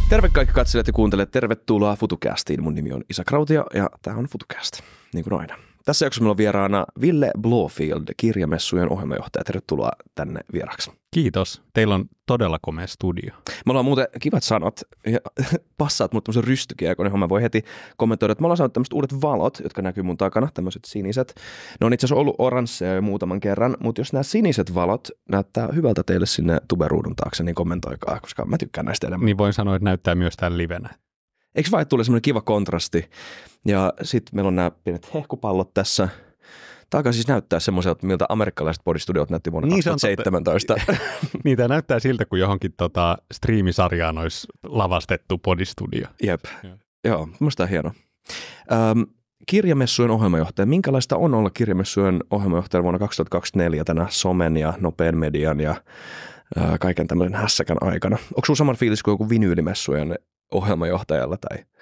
Terve kaikki katselijat ja kuuntelijat, tervetuloa FutuCastiin. Mun nimi on Isa Krautio ja tää on FutuCast, niin kuin aina. Tässä jaksossa meillä on vieraana Ville Blåfield, kirjamessujen ohjelmajohtaja. Tervetuloa tänne vieraksi. Kiitos. Teillä on todella komea studio. Me ollaan muuten kivat sanot ja passaat mut tämmöisen rystykiekon, johon mä voi heti kommentoida, että me ollaan saanut tämmöiset uudet valot, jotka näkyy mun takana, tämmöiset siniset. Ne on itse asiassa ollut oransseja jo muutaman kerran, mutta jos nämä siniset valot näyttää hyvältä teille sinne tuberuudun taakse, niin kommentoikaa, koska mä tykkään näistä enemmän. Niin voin sanoa, että näyttää myös täällä livenä. Eikö vaan, että tulee semmoinen kiva kontrasti? Ja sitten meillä on nämä pienet hehkupallot tässä. Tämä alkaa siis näyttää semmoiselta, miltä amerikkalaiset bodystudiot näytti vuonna 2017. Niin, tämä näyttää siltä, kun johonkin striimisarjaan olisi lavastettu bodystudio. Jep. Joo, minusta on hieno. Kirjamessujen ohjelmajohtaja. Minkälaista on olla kirjamessujen ohjelmajohtaja vuonna 2024 tänä somen ja nopean median ja kaiken tämmöisen hässäkän aikana? Onko sinulla saman fiilis kuin joku vinyylimessujen ohjelmajohtajalla?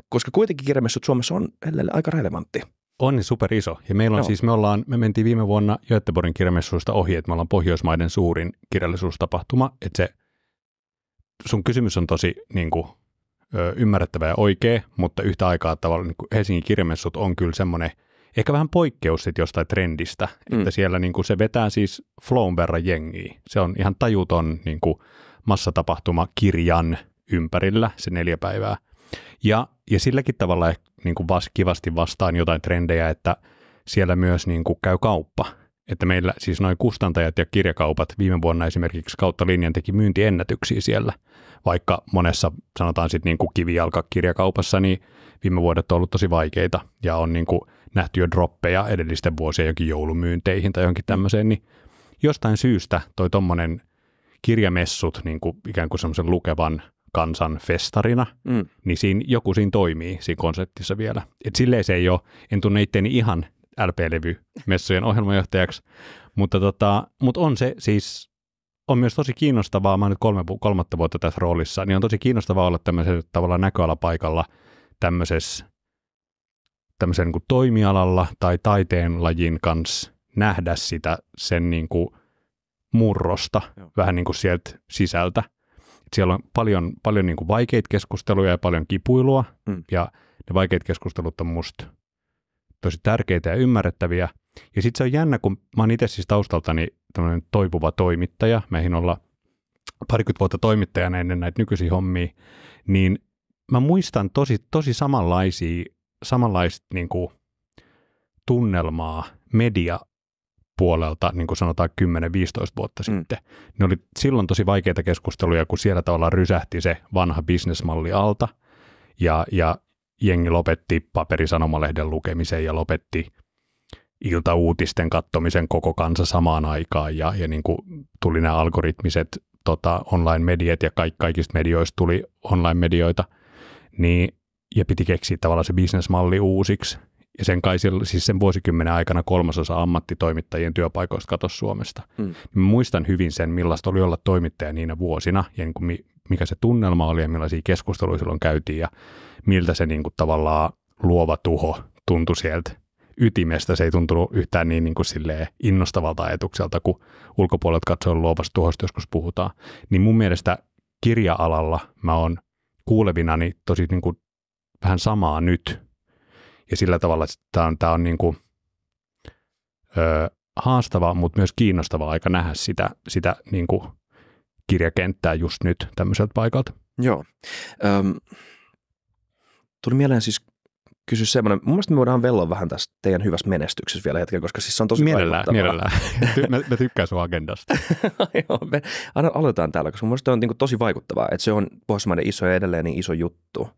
Koska kuitenkin kirjamessut Suomessa on aika relevantti. On niin super iso. Ja meillä on siis, me mentiin viime vuonna Göteborgin kirjamessuista ohi, että me ollaan Pohjoismaiden suurin kirjallisuustapahtuma. Että se, sun kysymys on tosi niin kuin, ymmärrettävä ja oikea, mutta yhtä aikaa tavallaan niin Helsingin kirjamessut on kyllä semmoinen, ehkä vähän poikkeus sitten jostain trendistä, että siellä niin kuin se vetää siis flown verran jengiä. Se on ihan tajuton niin kuin massatapahtuma kirjan ympärillä se 4 päivää. Ja silläkin tavalla niin kuin kivasti vastaan jotain trendejä, että siellä myös niin kuin käy kauppa. Että meillä siis noin kustantajat ja kirjakaupat viime vuonna esimerkiksi kautta linjan teki myyntiennätyksiä siellä. Vaikka monessa sanotaan sitten niin kuin kivijalkakirjakaupassa, niin viime vuodet on ollut tosi vaikeita ja on niin kuin nähty jo droppeja edellisten vuosien jokin joulumyynteihin tai johonkin tämmöiseen, niin jostain syystä toi tommonen kirjamessut niin kuin ikään kuin semmoisen lukevan kansan festarina, niin joku siinä toimii siinä konseptissa vielä. Et silleen se ei ole, en tunne itteeni ihan LP-levy-messujen ohjelmajohtajaksi, mutta on se siis, on myös tosi kiinnostavaa, mä oon nyt kolmatta vuotta tässä roolissa, niin on tosi kiinnostavaa olla tämmöisellä tavalla näköalapaikalla tämmöisen niin kuin toimialalla tai taiteen lajin kanssa nähdä sen niin kuin murrosta vähän niin kuin sieltä sisältä. Siellä on paljon niin kuin vaikeita keskusteluja ja paljon kipuilua, ja ne vaikeat keskustelut on musta tosi tärkeitä ja ymmärrettäviä. Ja sitten se on jännä, kun mä oon itse siis taustaltani tämmöinen toipuva toimittaja, meihin olla parikymmentä vuotta toimittajana ennen näitä nykyisiä hommia, niin mä muistan tosi samanlaista niin kuin tunnelmaa puolelta, niin kuin sanotaan 10-15 vuotta sitten. Ne oli silloin tosi vaikeita keskusteluja, kun siellä tavallaan rysähti se vanha bisnesmalli alta, ja jengi lopetti paperisanomalehden lukemisen ja lopetti iltauutisten katsomisen koko kansa samaan aikaan, ja niin kuin tuli nämä algoritmiset online-mediat, ja kaikista medioista tuli online-medioita, niin, ja piti keksiä tavallaan se bisnesmalli uusiksi. Ja sen vuosikymmenen aikana 3/3 ammattitoimittajien työpaikoista katosi Suomesta. Mä muistan hyvin sen, millaista oli olla toimittaja niinä vuosina, ja niin kuin mikä se tunnelma oli, ja millaisia keskusteluja silloin käytiin, ja miltä se niin kuin tavallaan luova tuho tuntui sieltä ytimestä. Se ei tuntunut yhtään niin kuin silleen innostavalta ajatukselta, kun ulkopuolelta katsoen luovasta tuhosta joskus puhutaan. Niin mun mielestä kirja-alalla mä oon kuulevinani tosi niin kuin vähän samaa nyt. Ja sillä tavalla, että tämä on niin kuin, haastava, mutta myös kiinnostava aika nähdä sitä niin kuin kirjakenttää just nyt tämmöiseltä paikalta. Joo. Tuli mieleen siis kysyä semmoinen, mun mielestä me voidaan velloa vähän tästä teidän hyvässä menestyksessä vielä hetken, koska siis se on tosi vaikuttavaa. Mielellään. Mä tykkään sun agendasta. Joo, me aloitetaan täällä, koska mun mielestä on niin kuin tosi vaikuttavaa, että se on Pohjoismaiden iso ja edelleen niin iso juttu.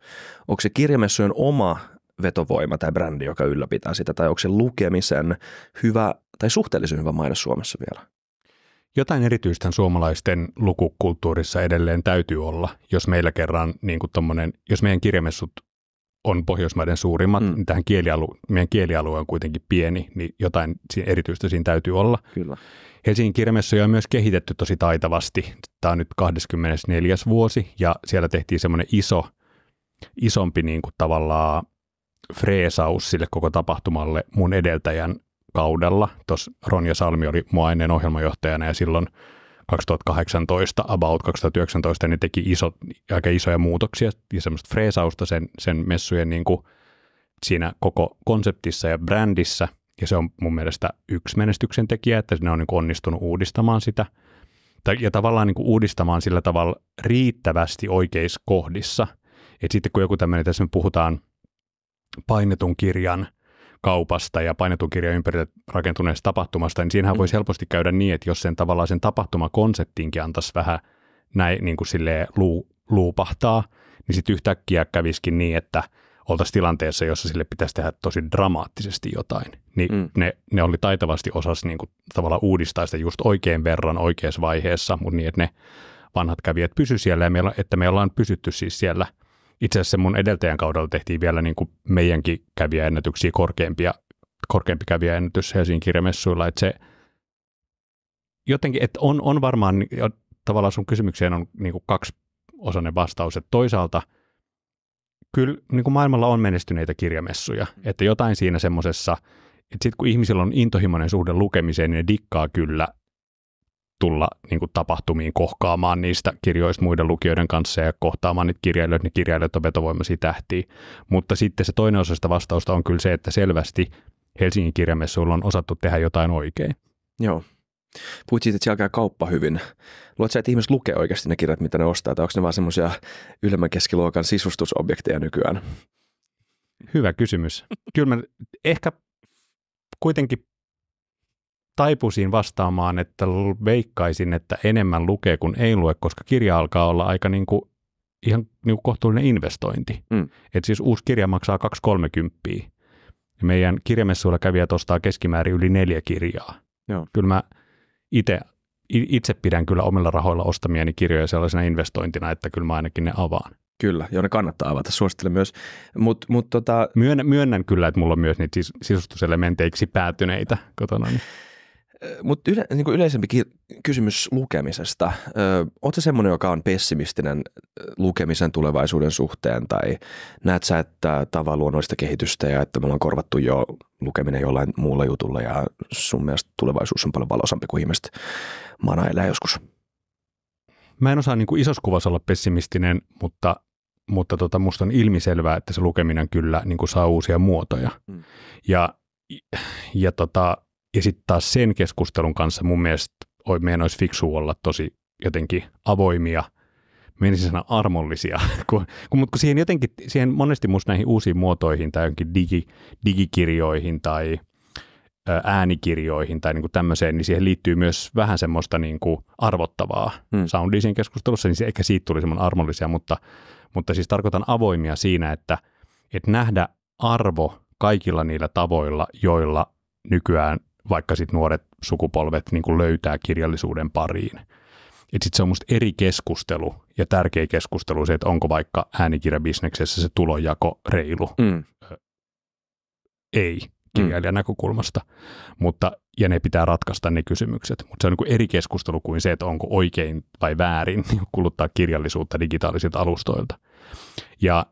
Onko se kirjamessujen oma vetovoima tai brändi, joka ylläpitää sitä, tai onko se lukemisen hyvä tai suhteellisen hyvä maine Suomessa vielä? Jotain erityistä suomalaisten lukukulttuurissa edelleen täytyy olla, jos meillä kerran niin kuin jos meidän kirjamessut on Pohjoismaiden suurimmat, niin meidän kielialue on kuitenkin pieni, niin jotain erityistä siinä täytyy olla. Kyllä. Helsingin kirjamessuja on myös kehitetty tosi taitavasti. Tämä on nyt 24. vuosi, ja siellä tehtiin semmoinen isompi niin kuin tavallaan freesaus sille koko tapahtumalle mun edeltäjän kaudella. Tuossa Ronja Salmi oli mua ennen ohjelmajohtajana, ja silloin 2018, about 2019, ne teki aika isoja muutoksia ja semmoista freesausta sen messujen niin kuin siinä koko konseptissa ja brändissä, ja se on mun mielestä yksi menestyksen tekijä, että ne on niin kuin onnistunut uudistamaan sitä, ja tavallaan niin kuin uudistamaan sillä tavalla riittävästi oikeissa kohdissa, että sitten kun joku tämmöinen, tässä me puhutaan painetun kirjan kaupasta ja painetun kirjan ympärille rakentuneesta tapahtumasta, niin siinähän voisi helposti käydä niin, että jos sen tavallaan sen tapahtumakonseptinkin antaisi vähän näin niin kuin silleen luupahtaa, niin sitten yhtäkkiä kävisikin niin, että oltaisiin tilanteessa, jossa sille pitäisi tehdä tosi dramaattisesti jotain. Niin ne oli taitavasti osas niin kuin tavallaan uudistaa sitä just oikein verran oikeassa vaiheessa, mutta niin, että ne vanhat kävijät pysy siellä ja että me ollaan pysytty siis siellä. Itse asiassa mun edeltäjän kaudella tehtiin vielä niin kuin meidänkin kävijäennätyksiä korkeampi kävijäennätys Helsingin kirjamessuilla, että se jotenkin, että on varmaan tavallaan sun kysymykseen on niin kuin kaksiosainen vastaus, että toisaalta kyllä niin kuin maailmalla on menestyneitä kirjamessuja, että jotain siinä semmoisessa, että sitten kun ihmisillä on intohimoinen suhde lukemiseen, niin ne dikkaa kyllä tulla niin kuin tapahtumiin kohkaamaan niistä kirjoista muiden lukijoiden kanssa ja kohtaamaan niitä kirjailijoita. Ne kirjailijat on vetovoimaisia tähtiä. Mutta sitten se toinen osa sitä vastausta on kyllä se, että selvästi Helsingin kirjamessuilla on osattu tehdä jotain oikein. Joo. Puhuit siitä, että siellä käy kauppa hyvin. Luuletko sä, että ihmiset lukee oikeasti ne kirjat, mitä ne ostaa, tai onko ne vaan semmoisia ylemmän keskiluokan sisustusobjekteja nykyään? Hyvä kysymys. Kyllä mä ehkä kuitenkin taipuisin vastaamaan, että veikkaisin, että enemmän lukee kuin ei lue, koska kirja alkaa olla aika ihan kohtuullinen investointi. Että siis uusi kirja maksaa 2,30. Ja meidän kirjamessuilla kävijät ostaa keskimäärin yli 4 kirjaa. Joo. Kyllä mä itse pidän kyllä omilla rahoilla ostamieni kirjoja sellaisena investointina, että kyllä mä ainakin ne avaan. Kyllä, joo, ne kannattaa avata, suosittelen myös. Myönnän kyllä, että mulla on myös niitä sisustuselementeiksi päätyneitä kotona. Mutta niin yleisempi kysymys lukemisesta. Oletko sä semmoinen, joka on pessimistinen lukemisen tulevaisuuden suhteen, tai näet sä, että tämä on luonnollista kehitystä ja että me ollaan korvattu jo lukeminen jollain muulla jutulla ja sun mielestä tulevaisuus on paljon valoisampi kuin ihmiset manailee joskus? Mä en osaa niin kuin isossa kuvassa olla pessimistinen, mutta musta on ilmiselvää, että se lukeminen kyllä niin kuin saa uusia muotoja. Ja sitten taas sen keskustelun kanssa mun mielestä meidän olisi fiksu olla tosi jotenkin avoimia, menisin sanoa armollisia, mutta siihen monesti musta näihin uusiin muotoihin tai jonkin digikirjoihin tai äänikirjoihin tai niin kuin tämmöiseen, niin siihen liittyy myös vähän semmoista niin kuin arvottavaa soundia siinä keskustelussa, niin se ehkä siitä tuli semmoinen armollisia, mutta siis tarkoitan avoimia siinä, että nähdä arvo kaikilla niillä tavoilla, joilla nykyään vaikka sitten nuoret sukupolvet niin kuin löytää kirjallisuuden pariin. Että sitten se on musta eri keskustelu ja tärkeä keskustelu se, että onko vaikka äänikirjabisneksessä se tulonjako reilu. Ei kirjailijan näkökulmasta, ja ne pitää ratkaista ne kysymykset. Mutta se on niin kuin eri keskustelu kuin se, että onko oikein vai väärin kuluttaa kirjallisuutta digitaalisilta alustoilta. Ja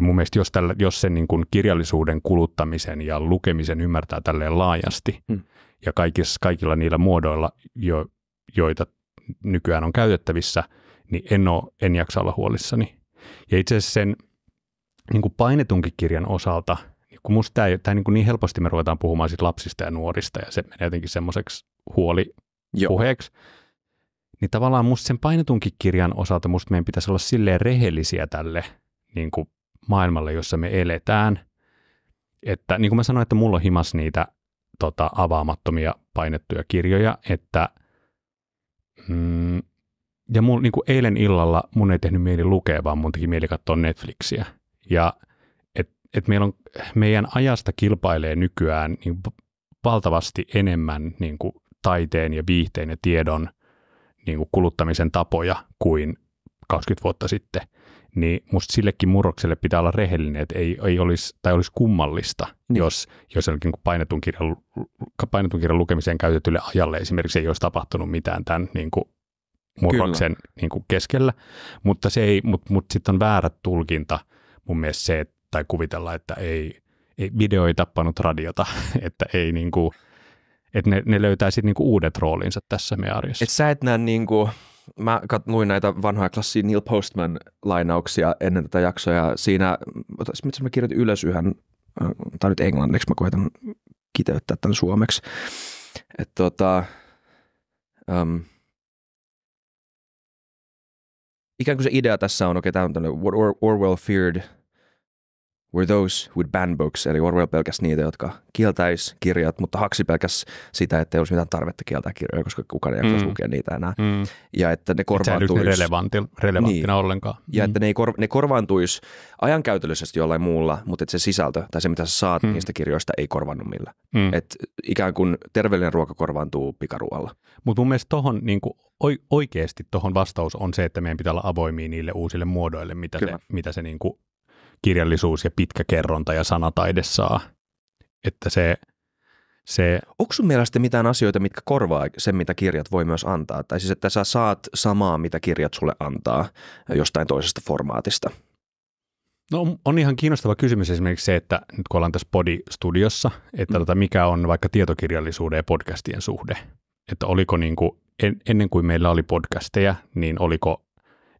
mun mielestä jos sen niin kuin kirjallisuuden kuluttamisen ja lukemisen ymmärtää tälleen laajasti ja kaikilla niillä muodoilla, joita nykyään on käytettävissä, niin en jaksa olla huolissani. Ja itse asiassa sen niin kuin painetunkin kirjan osalta, kun musta tämä niin helposti me ruvetaan puhumaan sit lapsista ja nuorista ja se menee jotenkin semmoiseksi huolipuheeksi, niin tavallaan musta sen painetunkin kirjan osalta musta meidän pitäisi olla silleen rehellisiä tälle niin kuin maailmalle, jossa me eletään. Että niin kuin mä sanoin, että mulla on himas niitä avaamattomia painettuja kirjoja, että ja niin kuin eilen illalla mun ei tehnyt mieli lukea, vaan mun teki mieli katsoa Netflixiä. Ja että meidän ajasta kilpailee nykyään niin valtavasti enemmän niin kuin taiteen ja viihteen ja tiedon niin kuin kuluttamisen tapoja kuin 20 vuotta sitten. Niin musta sillekin murrokselle pitää olla rehellinen, että ei olisi kummallista, jos jollekin painetun kirjan lukemiseen käytetylle ajalle esimerkiksi ei olisi tapahtunut mitään tämän niin kuin murroksen niin kuin keskellä, mutta sitten on väärä tulkinta mun mielestä se, tai kuvitella, että ei video ei tappanut radiota, että ei niin kuin, Että ne löytää sitten niinku uudet roolinsa tässä meidän arjessa. Et sä et näe niinku, mä luin näitä vanhoja klassia Neil Postman-lainauksia ennen tätä jaksoa ja siinä, mitä mä kirjoitin ylös yhden, tai nyt englanniksi, mä koitan kiteyttää tämän suomeksi. Että ikään kuin se idea tässä on, tämä on tämmöinen what Orwell feared were those who would ban books, eli Orwell pelkäsi niitä, jotka kieltäisi kirjat, mutta Huxley pelkäsi sitä, että ei olisi mitään tarvetta kieltää kirjoja, koska kukaan ei jaksaisi lukea niitä enää. Ja että ne korvaantuisi relevanttina ollenkaan. Ja että ne korvaantuisi ajankäytöllisesti jollain muulla, mutta että se sisältö tai se, mitä sä saat niistä kirjoista, ei korvannut millään. Että ikään kuin terveellinen ruoka korvaantuu pikaruoalla. Mutta mun mielestä tohon, niinku, oikeasti tuohon vastaus on se, että meidän pitää olla avoimia niille uusille muodoille, mitä se niinku kirjallisuus ja pitkä kerronta ja sanataide saa. Että se... Onko sun mielestä mitään asioita, mitkä korvaa sen, mitä kirjat voi myös antaa? Tai siis, että sä saat samaa, mitä kirjat sulle antaa jostain toisesta formaatista? No on ihan kiinnostava kysymys esimerkiksi se, että nyt kun ollaan tässä Podi-studiossa, että mikä on vaikka tietokirjallisuuden ja podcastien suhde. Että oliko niinku, ennen kuin meillä oli podcasteja, niin oliko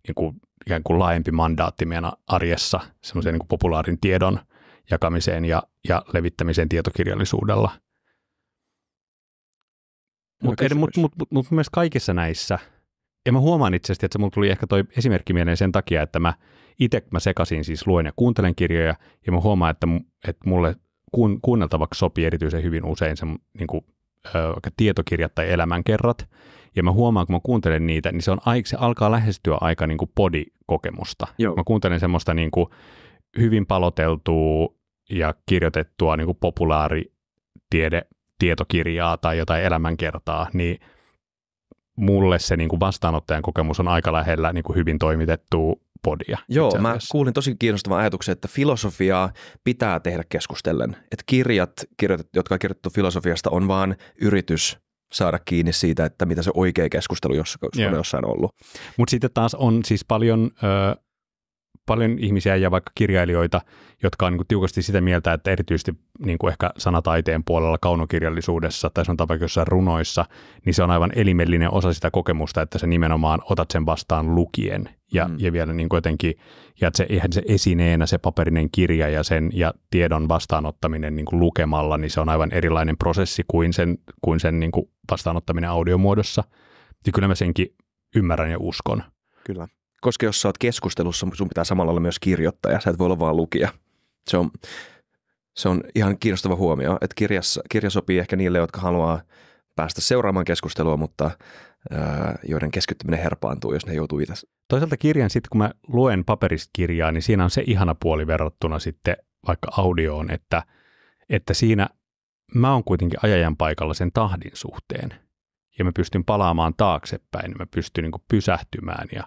niinku ikään kuin laajempi mandaatti meidän arjessa semmoisen niin kuin populaarin tiedon jakamiseen ja levittämiseen tietokirjallisuudella. Mutta myös kaikissa näissä, ja mä huomaan itse asiassa, että mulla tuli ehkä toi esimerkki mieleen sen takia, että mä sekasin siis luen ja kuuntelen kirjoja, ja mä huomaan, että mulle kuunneltavaksi sopii erityisen hyvin usein se niin kuin, tietokirjat tai elämänkerrat, ja mä huomaan, kun mä kuuntelen niitä, niin se alkaa lähestyä aika niin kuin podikokemusta. Mä kuuntelen semmoista niin kuin hyvin paloteltua ja kirjoitettua niin kuin populaaritietokirjaa tai jotain elämänkertaa, niin mulle se niin kuin vastaanottajan kokemus on aika lähellä niin kuin hyvin toimitettua podia. Joo, mä kuulin tosi kiinnostavan ajatuksen, että filosofiaa pitää tehdä keskustellen. Että kirjat, jotka on kirjoitettu filosofiasta, on vaan yritys saada kiinni siitä, että mitä se oikea keskustelu on jossain ollut. Mutta sitten taas on siis paljon ihmisiä ja vaikka kirjailijoita, jotka on niin kuin tiukasti sitä mieltä, että erityisesti niin kuin ehkä sanataiteen puolella kaunokirjallisuudessa tai sanotaan vaikka jossain runoissa, niin se on aivan elimellinen osa sitä kokemusta, että sä nimenomaan otat sen vastaan lukien ja vielä niin kuin jotenkin, ja että eihän se esineenä se paperinen kirja ja tiedon vastaanottaminen niin kuin lukemalla, niin se on aivan erilainen prosessi kuin sen niin kuin vastaanottaminen audiomuodossa. Ja kyllä mä senkin ymmärrän ja uskon. Kyllä. Koska jos sä oot keskustelussa, sun pitää samalla olla myös kirjoittaja. Sä et voi olla vaan lukija. Se on ihan kiinnostava huomio, että kirja sopii ehkä niille, jotka haluaa päästä seuraamaan keskustelua, mutta joiden keskittyminen herpaantuu, jos ne joutuu itse. Toisaalta kirjan sitten, kun mä luen paperista kirjaa, niin siinä on se ihana puoli verrattuna sitten vaikka audioon, että siinä mä oon kuitenkin ajajan paikalla sen tahdin suhteen. Ja mä pystyn palaamaan taaksepäin, mä pystyn niin kuin pysähtymään ja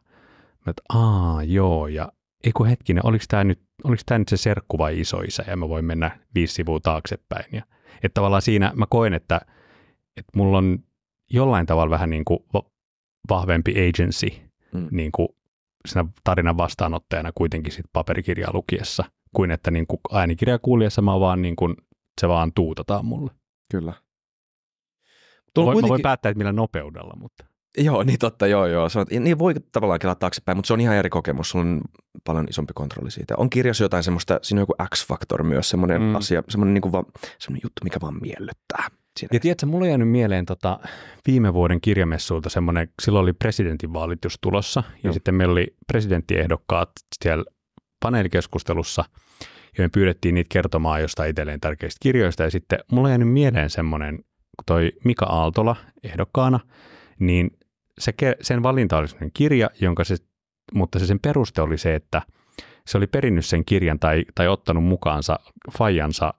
että joo, ja eiku hetkinen, oliko tämä nyt se serkku vai isoisä, ja mä voin mennä 5 sivua taaksepäin. Ja, että tavallaan siinä mä koen, että mulla on jollain tavalla vähän niin kuin vahvempi agency niin kuin siinä tarinan vastaanottajana kuitenkin sit paperikirjaa lukiessa, kuin että niin kuin äänikirjaa kuulijassa mä vaan niin kuin, se vaan tuutataan mulle. Kyllä. Mä voin päättää, että millä nopeudella, mutta... Joo, niin totta, joo. Niin voi tavallaan kelaa taaksepäin, mutta se on ihan eri kokemus. Sulla on paljon isompi kontrolli siitä. On kirjassa jotain semmoista, siinä on joku X-faktor myös, semmoinen asia, semmoinen juttu, mikä vaan miellyttää. Siinä. Ja tiedätkö, mulla on jäänyt mieleen viime vuoden kirjamessuilta semmoinen, silloin oli presidentinvaalit just tulossa, ja sitten meillä oli presidenttiehdokkaat siellä paneelikeskustelussa, ja me pyydettiin niitä kertomaan jostain itselleen tärkeistä kirjoista, ja sitten mulla on jäänyt mieleen semmoinen, kun toi Mika Aaltola ehdokkaana, niin sen valinta oli sellainen kirja, mutta sen peruste oli se, että se oli perinnyt sen kirjan tai ottanut mukaansa faijansa,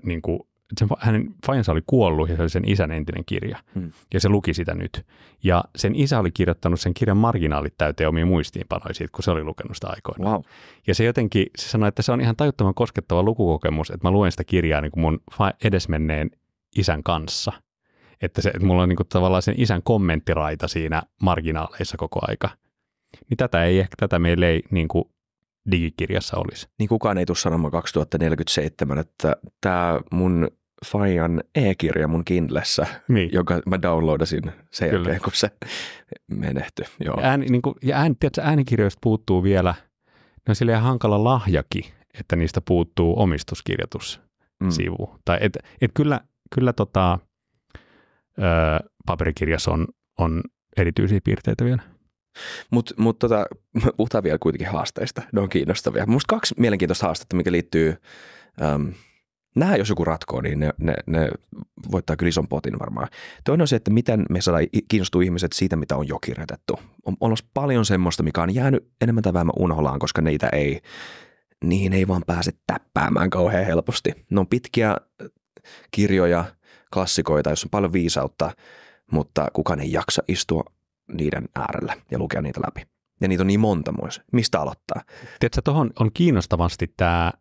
niin kuin, hänen faijansa oli kuollut ja se oli sen isän entinen kirja ja se luki sitä nyt. Ja sen isä oli kirjoittanut sen kirjan marginaalit täyteen omia muistiinpanoja siitä, kun se oli lukenut sitä aikoinaan. Wow. Ja se jotenkin, se sanoi, että se on ihan tajuttoman koskettava lukukokemus, että mä luen sitä kirjaa niin kuin mun edesmenneen isän kanssa. Että mulla on niin kuin tavallaan sen isän kommenttiraita siinä marginaaleissa koko aika. Niin tätä meillä ei niin kuin digikirjassa olisi. Niin kukaan ei tule sanomaan 2047, että tämä mun Fajan e-kirja mun Kindlessä, jonka mä downloadasin sen jälkeen, kun se menehtyi. Joo. Tiedätkö, äänikirjoista puuttuu vielä, ne on silleen hankala lahjakin, että niistä puuttuu omistuskirjoitussivu. Tai kyllä paperikirjassa on erityisiä piirteitä vielä. Mutta puhutaan vielä kuitenkin haasteista. Ne on kiinnostavia. Minusta 2 mielenkiintoista haastetta, mikä liittyy, nämä jos joku ratkoo, niin ne voittaa kyllä ison potin varmaan. Toinen on se, että miten me saadaan kiinnostua ihmiset siitä, mitä on jo kirjoitettu. On paljon semmoista, mikä on jäänyt enemmän tai vähemmän unholaan, koska niihin ei vaan pääse täppäämään kauhean helposti. Ne on pitkiä kirjoja, klassikoita, joissa on paljon viisautta, mutta kukaan ei jaksa istua niiden äärellä ja lukea niitä läpi. Ja niitä on niin monta myös. Mistä aloittaa? Tiedätkö, tuohon on kiinnostavasti tämä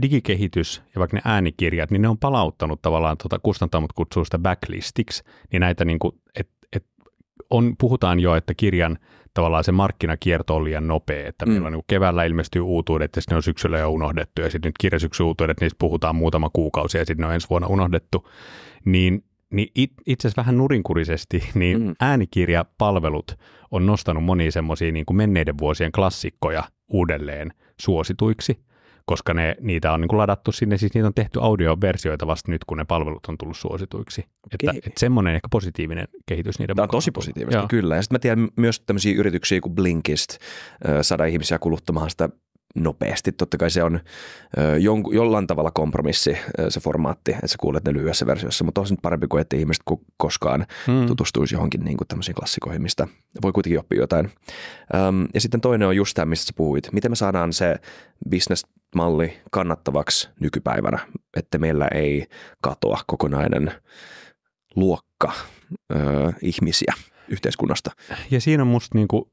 digikehitys ja vaikka ne äänikirjat, niin ne on palauttanut tavallaan, kustantamot kutsuu sitä backlistiksi, niin näitä puhutaan jo, että kirjan tavallaan se markkinakierto on liian nopea, että meillä on keväällä ilmestyy uutuudet ja sitten ne on syksyllä jo unohdettu ja sitten nyt kirjasyksy uutuudet, niistä puhutaan muutama kuukausi ja sitten ne on ensi vuonna unohdettu, niin itse asiassa vähän nurinkurisesti, niin äänikirjapalvelut on nostanut monia semmoisia niin kuin menneiden vuosien klassikkoja uudelleen suosituiksi, koska niitä on niin kuin ladattu sinne, siis niitä on tehty audioversioita vasta nyt, kun ne palvelut on tullut suosituiksi. Että semmoinen ehkä positiivinen kehitys niiden mukaan. Tämä on tosi positiivista, kyllä. Ja sitten mä tiedän myös tämmöisiä yrityksiä kuin Blinkist, saada ihmisiä kuluttamaan sitä nopeasti. Totta kai se on jollain tavalla kompromissi se formaatti, että sä kuulet ne lyhyessä versiossa, mutta on se nyt parempi kuin että ihmiset koskaan tutustuisi johonkin niin kuin tämmöisiin klassikoihin, mistä voi kuitenkin oppia jotain. Ja sitten toinen on just tämä, mistä sä puhuit. Miten me saadaan se business-malli kannattavaksi nykypäivänä, että meillä ei katoa kokonainen luokka ihmisiä yhteiskunnasta. Ja siinä on musta niinku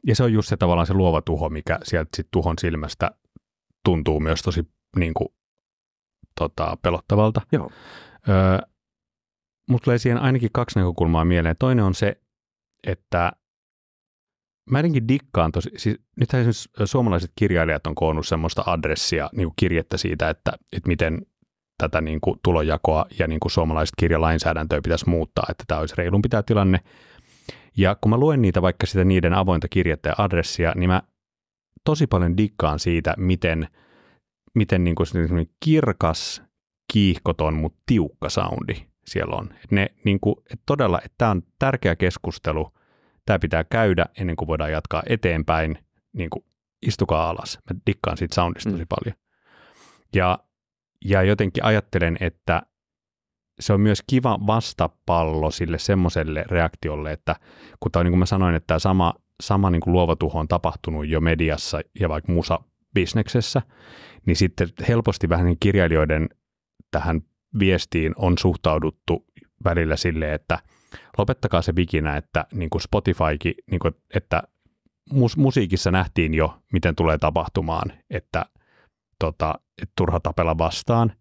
ja se on just se tavallaan se luova tuho, mikä sieltä sit tuhon silmästä tuntuu myös tosi niin kuin, pelottavalta. Joo. Musta tulee siihen ainakin 2 näkökulmaa mieleen. Toinen on se, että mä jotenkin dikkaan siis nythän esimerkiksi suomalaiset kirjailijat on koonnut semmoista adressia, niin kuin kirjettä siitä, että miten tätä niin kuin tulonjakoa ja niin kuin suomalaiset kirjalainsäädäntöä pitäisi muuttaa, että tämä olisi reilumpi tämä tilanne. Ja kun mä luen niitä vaikka sitä niiden avointa kirjettä ja adressia, niin mä tosi paljon dikkaan siitä, miten niin kuin kirkas, kiihkoton, mutta tiukka soundi siellä on. Että todella, että tämä on tärkeä keskustelu, tämä pitää käydä ennen kuin voidaan jatkaa eteenpäin, niin kuin istukaa alas. Mä dikkaan siitä soundista tosi paljon. Ja jotenkin ajattelen, että se on myös kiva vastapallo sille semmoiselle reaktiolle, että kun tämä on niin kuin mä sanoin, että tämä sama niin kuin luova tuho on tapahtunut jo mediassa ja vaikka musabisneksessä, niin sitten helposti vähän niin kirjailijoiden tähän viestiin on suhtauduttu välillä silleen, että lopettakaa se vikinä, että niin kuin Spotifykin, niin kuin, että musiikissa nähtiin jo, miten tulee tapahtumaan, että turha tapella vastaan,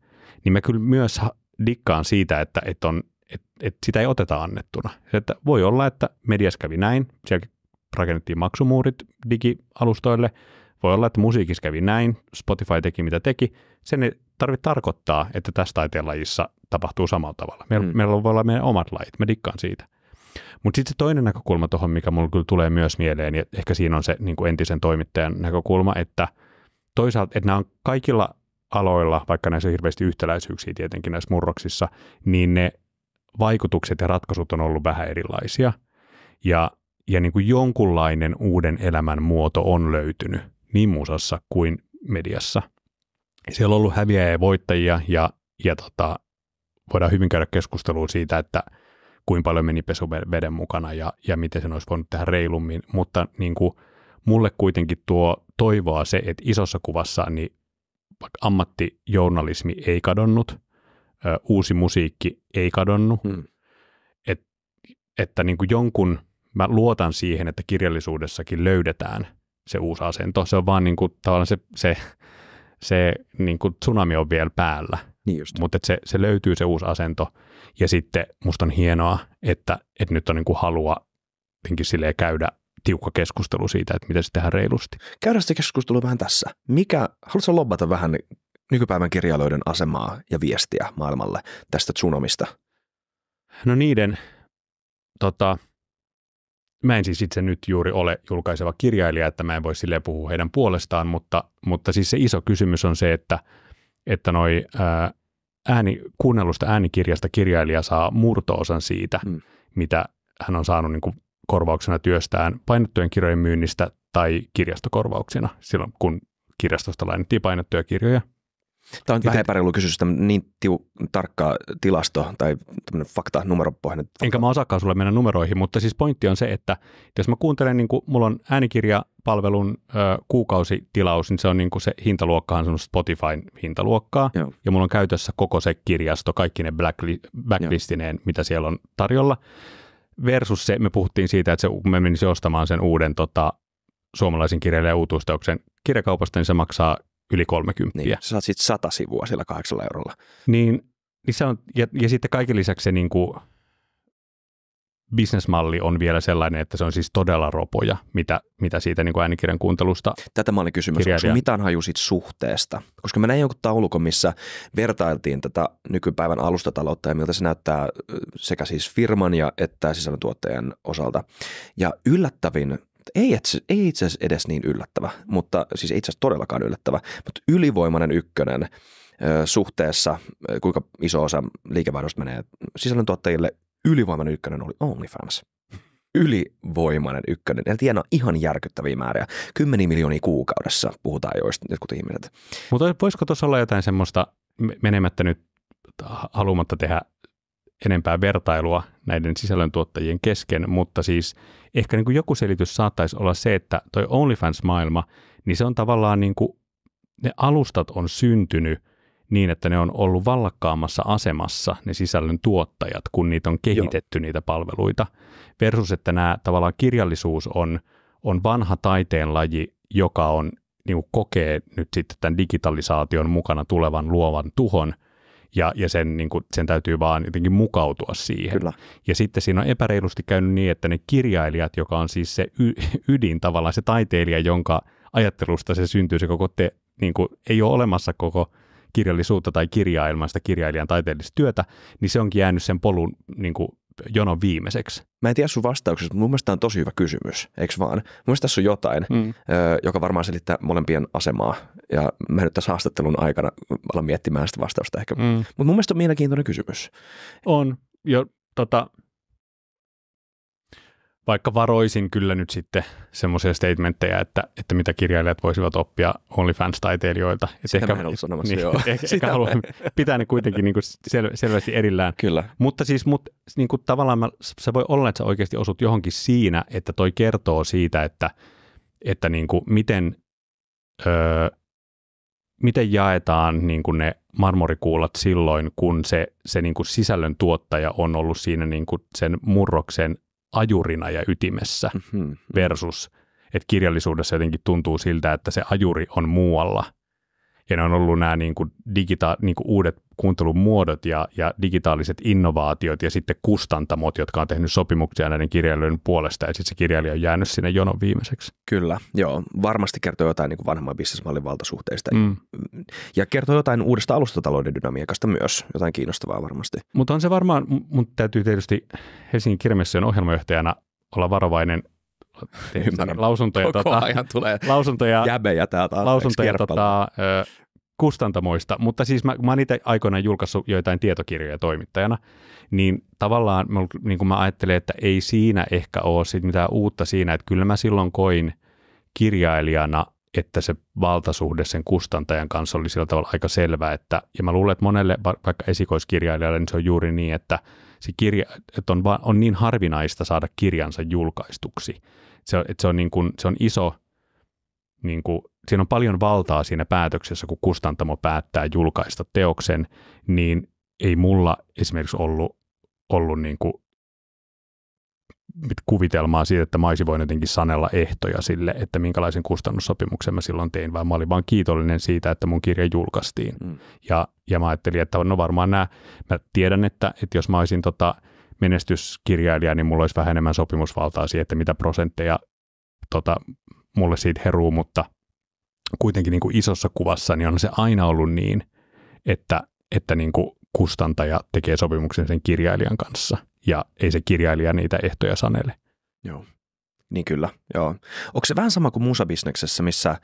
niin mä kyllä myös dikkaan siitä, että sitä ei oteta annettuna. Että voi olla, että mediassa kävi näin, siellä rakennettiin maksumuurit digialustoille, voi olla, että musiikissa kävi näin, Spotify teki mitä teki, sen ei tarvitse tarkoittaa, että tässä taiteenlajissa tapahtuu samalla tavalla. Meillä voi olla meidän omat lajit, mä dikkaan siitä. Mutta sitten se toinen näkökulma tuohon, mikä mulla kyllä tulee myös mieleen, ja ehkä siinä on se niin kuin entisen toimittajan näkökulma, että toisaalta, että nämä on kaikilla aloilla, vaikka näissä on hirveästi yhtäläisyyksiä tietenkin näissä murroksissa, niin ne vaikutukset ja ratkaisut on ollut vähän erilaisia. Ja niin kuin jonkunlainen uuden elämän muoto on löytynyt niin musassa kuin mediassa. Siellä on ollut häviäjiä ja voittajia ja voidaan hyvin käydä keskustelua siitä, että kuinka paljon meni pesuveden mukana ja miten sen olisi voinut tehdä reilummin. Mutta niin kuin mulle kuitenkin tuo toivoa se, että isossa kuvassa niin vaikka ammattijournalismi ei kadonnut, uusi musiikki ei kadonnut, että niin kuin mä luotan siihen, että kirjallisuudessakin löydetään se uusi asento. Se on vaan niin kuin, tavallaan se niin kuin tsunami on vielä päällä, niin mutta se löytyy se uusi asento. Ja sitten musta on hienoa, että nyt on niin kuin halua jotenkin silleen käydä tiukka keskustelu siitä, että miten se tehdään reilusti. Käydään sitä keskustelua vähän tässä. Haluatko lobbata vähän nykypäivän kirjailijoiden asemaa ja viestiä maailmalle tästä tsunamista? No niiden, mä en siis itse nyt juuri ole julkaiseva kirjailija, että mä en voi silleen puhua heidän puolestaan, mutta siis se iso kysymys on se, että kuunnellusta äänikirjasta kirjailija saa murto-osan siitä, mitä hän on saanut niin kuin korvauksena työstään painettujen kirjojen myynnistä tai kirjastokorvauksena silloin, kun kirjastosta lainattiin painettuja kirjoja. Tämä on vähän epäreilu kysymys, niin tarkka tilasto tai fakta, numeropohjainen. Enkä mä osaakaan sulle mennä numeroihin, mutta siis pointti on se, että jos mä kuuntelen, niin kuin mulla on äänikirjapalvelun kuukausitilaus, niin se on niin kuin se hintaluokkahan semmoista Spotifyn hintaluokkaa. Joo. Ja mulla on käytössä koko se kirjasto, kaikki ne backlistineen, mitä siellä on tarjolla. Versus se, me puhuttiin siitä, että kun me menisin ostamaan sen uuden suomalaisen kirjailijan uutuusteoksen kirjakaupasta, niin se maksaa yli 30. Niin, sä saat sitten 100 sivua sillä 8 eurolla. Niin se on, ja sitten kaiken lisäksi se niin kuin bisnesmalli on vielä sellainen, että se on siis todella ropoja, mitä siitä niin kuin äänikirjan kuuntelusta. Tätä mä olin kysymys, onko mitään haju siitä suhteesta? Koska mä näin jonkun taulukon, missä vertailtiin tätä nykypäivän alustataloutta ja miltä se näyttää sekä siis firman ja että sisällöntuottajan osalta. Ja yllättävin, ei itse asiassa edes niin yllättävä, mutta siis ei itse asiassa todellakaan yllättävä, mutta ylivoimainen ykkönen suhteessa, kuinka iso osa liikevaihdosta menee sisällöntuottajille, ylivoimainen ykkönen oli OnlyFans. Ylivoimainen ykkönen. Ja tienaa ihan järkyttäviä määriä. 10 miljoonia kuukaudessa puhutaan jotkut ihmiset. Mutta voisiko tuossa olla jotain semmoista, menemättä nyt haluamatta tehdä enempää vertailua näiden sisällöntuottajien kesken, mutta siis ehkä niin kuin joku selitys saattaisi olla se, että toi OnlyFans-maailma, niin se on tavallaan niin kuin, ne alustat on syntynyt niin, että ne on ollut vallakkaammassa asemassa, ne sisällön tuottajat, kun niitä on kehitetty niitä palveluita, versus että nämä tavallaan kirjallisuus on vanha taiteenlaji, joka on, niin kuin kokee nyt sitten tämän digitalisaation mukana tulevan luovan tuhon, ja sen, niin kuin, sen täytyy vaan jotenkin mukautua siihen. Kyllä. Ja sitten siinä on epäreilusti käynyt niin, että ne kirjailijat, joka on siis se ydin tavallaan, se taiteilija, jonka ajattelusta se syntyy, se koko niin kuin, ei ole olemassa koko kirjallisuutta tai kirjailmaista kirjailijan taiteellista työtä, niin se onkin jäänyt sen polun niin kuin jonon viimeiseksi. Mä en tiedä sun vastauksesta, mutta mun mielestä tämä on tosi hyvä kysymys, eikö vaan? Mun mielestä tässä on jotain, joka varmaan selittää molempien asemaa, ja mä nyt tässä haastattelun aikana alan miettimään sitä vastausta ehkä. Mutta mun mielestä on mielenkiintoinen kysymys. On, jo vaikka varoisin kyllä nyt sitten semmoisia statementteja, että mitä kirjailijat voisivat oppia OnlyFans-taiteilijoilta. Ehkä haluan pitää ne kuitenkin niin kuin selvästi erillään. Kyllä. Mutta niin kuin tavallaan se voi olla, että sä oikeasti osut johonkin siinä, että toi kertoo siitä, että niin kuin miten jaetaan niin kuin ne marmorikuulat silloin, kun se niin kuin sisällön tuottaja on ollut siinä niin kuin sen murroksen ajurina ja ytimessä versus, että kirjallisuudessa jotenkin tuntuu siltä, että se ajuri on muualla. Ja ne on ollut nämä niin kuin uudet kuuntelun muodot ja digitaaliset innovaatiot ja sitten kustantamot, jotka on tehnyt sopimuksia näiden kirjailijoiden puolesta ja sitten se kirjailija on jäänyt sinne jonon viimeiseksi. Kyllä, joo. Varmasti kertoo jotain niin kuin vanhemman bisnesmallin valtasuhteista ja kertoo jotain uudesta alustatalouden dynamiikasta myös, jotain kiinnostavaa varmasti. Mutta on se varmaan, mun täytyy tietysti Helsingin kirjamessujen ohjelmajohtajana olla varovainen lausuntoja, kustantamoista, mutta siis mä oon itse aikoinaan julkaissut joitain tietokirjoja toimittajana, niin tavallaan niin mä ajattelen, että ei siinä ehkä ole sit mitään uutta siinä, että kyllä mä silloin koin kirjailijana, että se valtasuhde sen kustantajan kanssa oli sillä tavalla aika selvä, ja mä luulen, että monelle vaikka esikoiskirjailijalle niin se on juuri niin, että se että on niin harvinaista saada kirjansa julkaistuksi. Se on iso, niin kuin, siinä on paljon valtaa siinä päätöksessä, kun kustantamo päättää julkaista teoksen, niin ei mulla esimerkiksi ollut niin kuin kuvitelmaa siitä, että mä olisin voinut jotenkin sanella ehtoja sille, että minkälaisen kustannussopimuksen mä silloin tein, vaan mä olin vaan kiitollinen siitä, että mun kirja julkaistiin. Ja mä ajattelin, että no varmaan mä tiedän, että jos mä olisin menestyskirjailija, niin mulla olisi vähän enemmän sopimusvaltaa siihen, että mitä prosentteja mulle siitä heruu, mutta kuitenkin niin kuin isossa kuvassa, niin on se aina ollut niin, että niin kuin kustantaja tekee sopimuksen sen kirjailijan kanssa ja ei se kirjailija niitä ehtoja sanele. Joo. Niin kyllä, joo. Onko se vähän sama kuin musabisneksessä, missä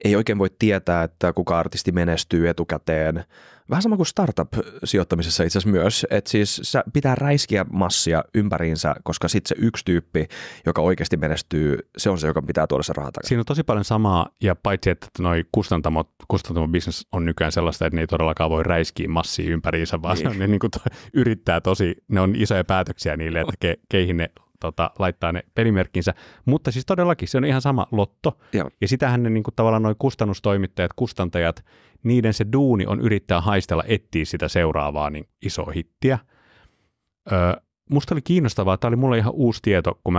ei oikein voi tietää, että kuka artisti menestyy etukäteen? Vähän sama kuin startup-sijoittamisessa itse asiassa myös, että siis pitää räiskiä massia ympäriinsä, koska sitten se yksi tyyppi, joka oikeasti menestyy, se on se, joka pitää tuoda se raha takaisin. Siinä on tosi paljon samaa, ja paitsi että noi kustantamobisnes on nykyään sellaista, että ne ei todellakaan voi räiskiä massia ympäriinsä, vaan ne niin kuin yrittää ne on isoja päätöksiä niille, että keihin ne laittaa ne pelimerkkinsä, mutta siis todellakin se on ihan sama lotto, ja sitähän ne niin kuin tavallaan noi kustannustoimittajat, kustantajat, niiden se duuni on yrittää haistella, etsiä sitä seuraavaa niin isoa hittiä. Musta oli kiinnostavaa, tämä oli mulle ihan uusi tieto, kun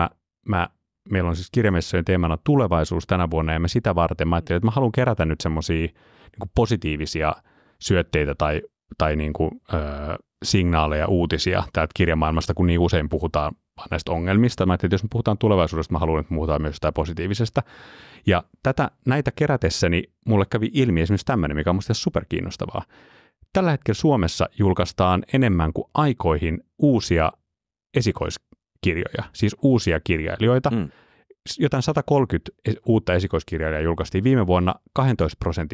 meillä on siis kirjamessujen teemana tulevaisuus tänä vuonna, ja mä sitä varten mä ajattelin, että mä haluan kerätä nyt semmoisia niin positiivisia syötteitä tai niin kuin, signaaleja, uutisia täältä kirjamaailmasta, kun niin usein puhutaan näistä ongelmista. Mä ajattelin, että jos me puhutaan tulevaisuudesta, mä haluan, että me puhutaan myös sitä positiivisesta. Ja näitä kerätessäni mulle kävi ilmi esimerkiksi tämmöinen, mikä on musta superkiinnostavaa. Tällä hetkellä Suomessa julkaistaan enemmän kuin aikoihin uusia esikoiskirjoja, siis uusia kirjailijoita. Jotain 130 uutta esikoiskirjailijaa julkaistiin viime vuonna 12%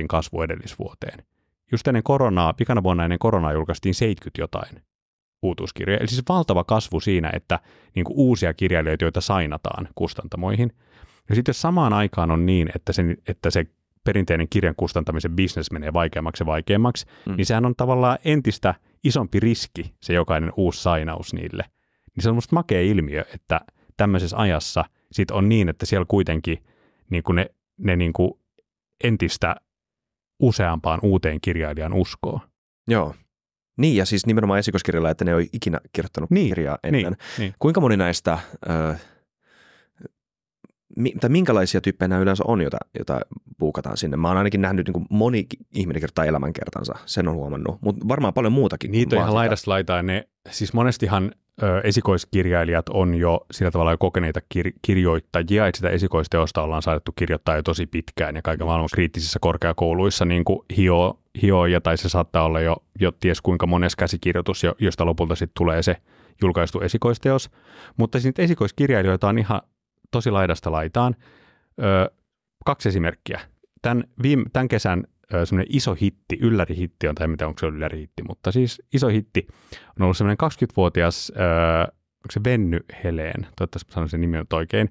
kasvu edellisvuoteen. Just ennen koronaa, pikana vuonna ennen koronaa julkaistiin 70 jotain uutuuskirjoja. Eli siis valtava kasvu siinä, että niin kuin uusia kirjailijoita, joita sainataan kustantamoihin. Ja sitten jos samaan aikaan on niin, että se perinteinen kirjan kustantamisen business menee vaikeammaksi ja vaikeammaksi, niin sehän on tavallaan entistä isompi riski se jokainen uusi sainaus niille. Niin se on musta makea ilmiö, että tämmöisessä ajassa sit on niin, että siellä kuitenkin niin kuin ne niin kuin entistä useampaan uuteen kirjailijan uskoo. Joo. Niin, ja siis nimenomaan esikoiskirjalla, että ne ei ole ikinä kirjoittanut kirjaa ennen. Niin. Kuinka moni näistä, tai minkälaisia tyyppejä nämä yleensä on, jota buukataan sinne? Mä oon ainakin nähnyt, niin kuin moni ihminen kirjoittaa elämänkertansa, sen on huomannut, mutta varmaan paljon muutakin. Niitä on ihan laidasta laitaan. Siis monestihan esikoiskirjailijat on jo sillä tavalla jo kokeneita kirjoittajia, että sitä esikoisteosta ollaan saadettu kirjoittaa jo tosi pitkään ja kaiken maailman kriittisissä korkeakouluissa niin kuin hioja, tai se saattaa olla jo ties kuinka mones käsikirjoitus, josta lopulta sitten tulee se julkaistu esikoisteos. Mutta sitten esikoiskirjailijoita on ihan tosi laidasta laitaan. 2 esimerkkiä. Tämän kesän semmoinen iso hitti, yllärihitti on, tai en tiedä onko se yllärihitti, mutta siis iso hitti on ollut semmoinen 20-vuotias, onko se Venny Heleen, toivottavasti sanon sen nimen oikein,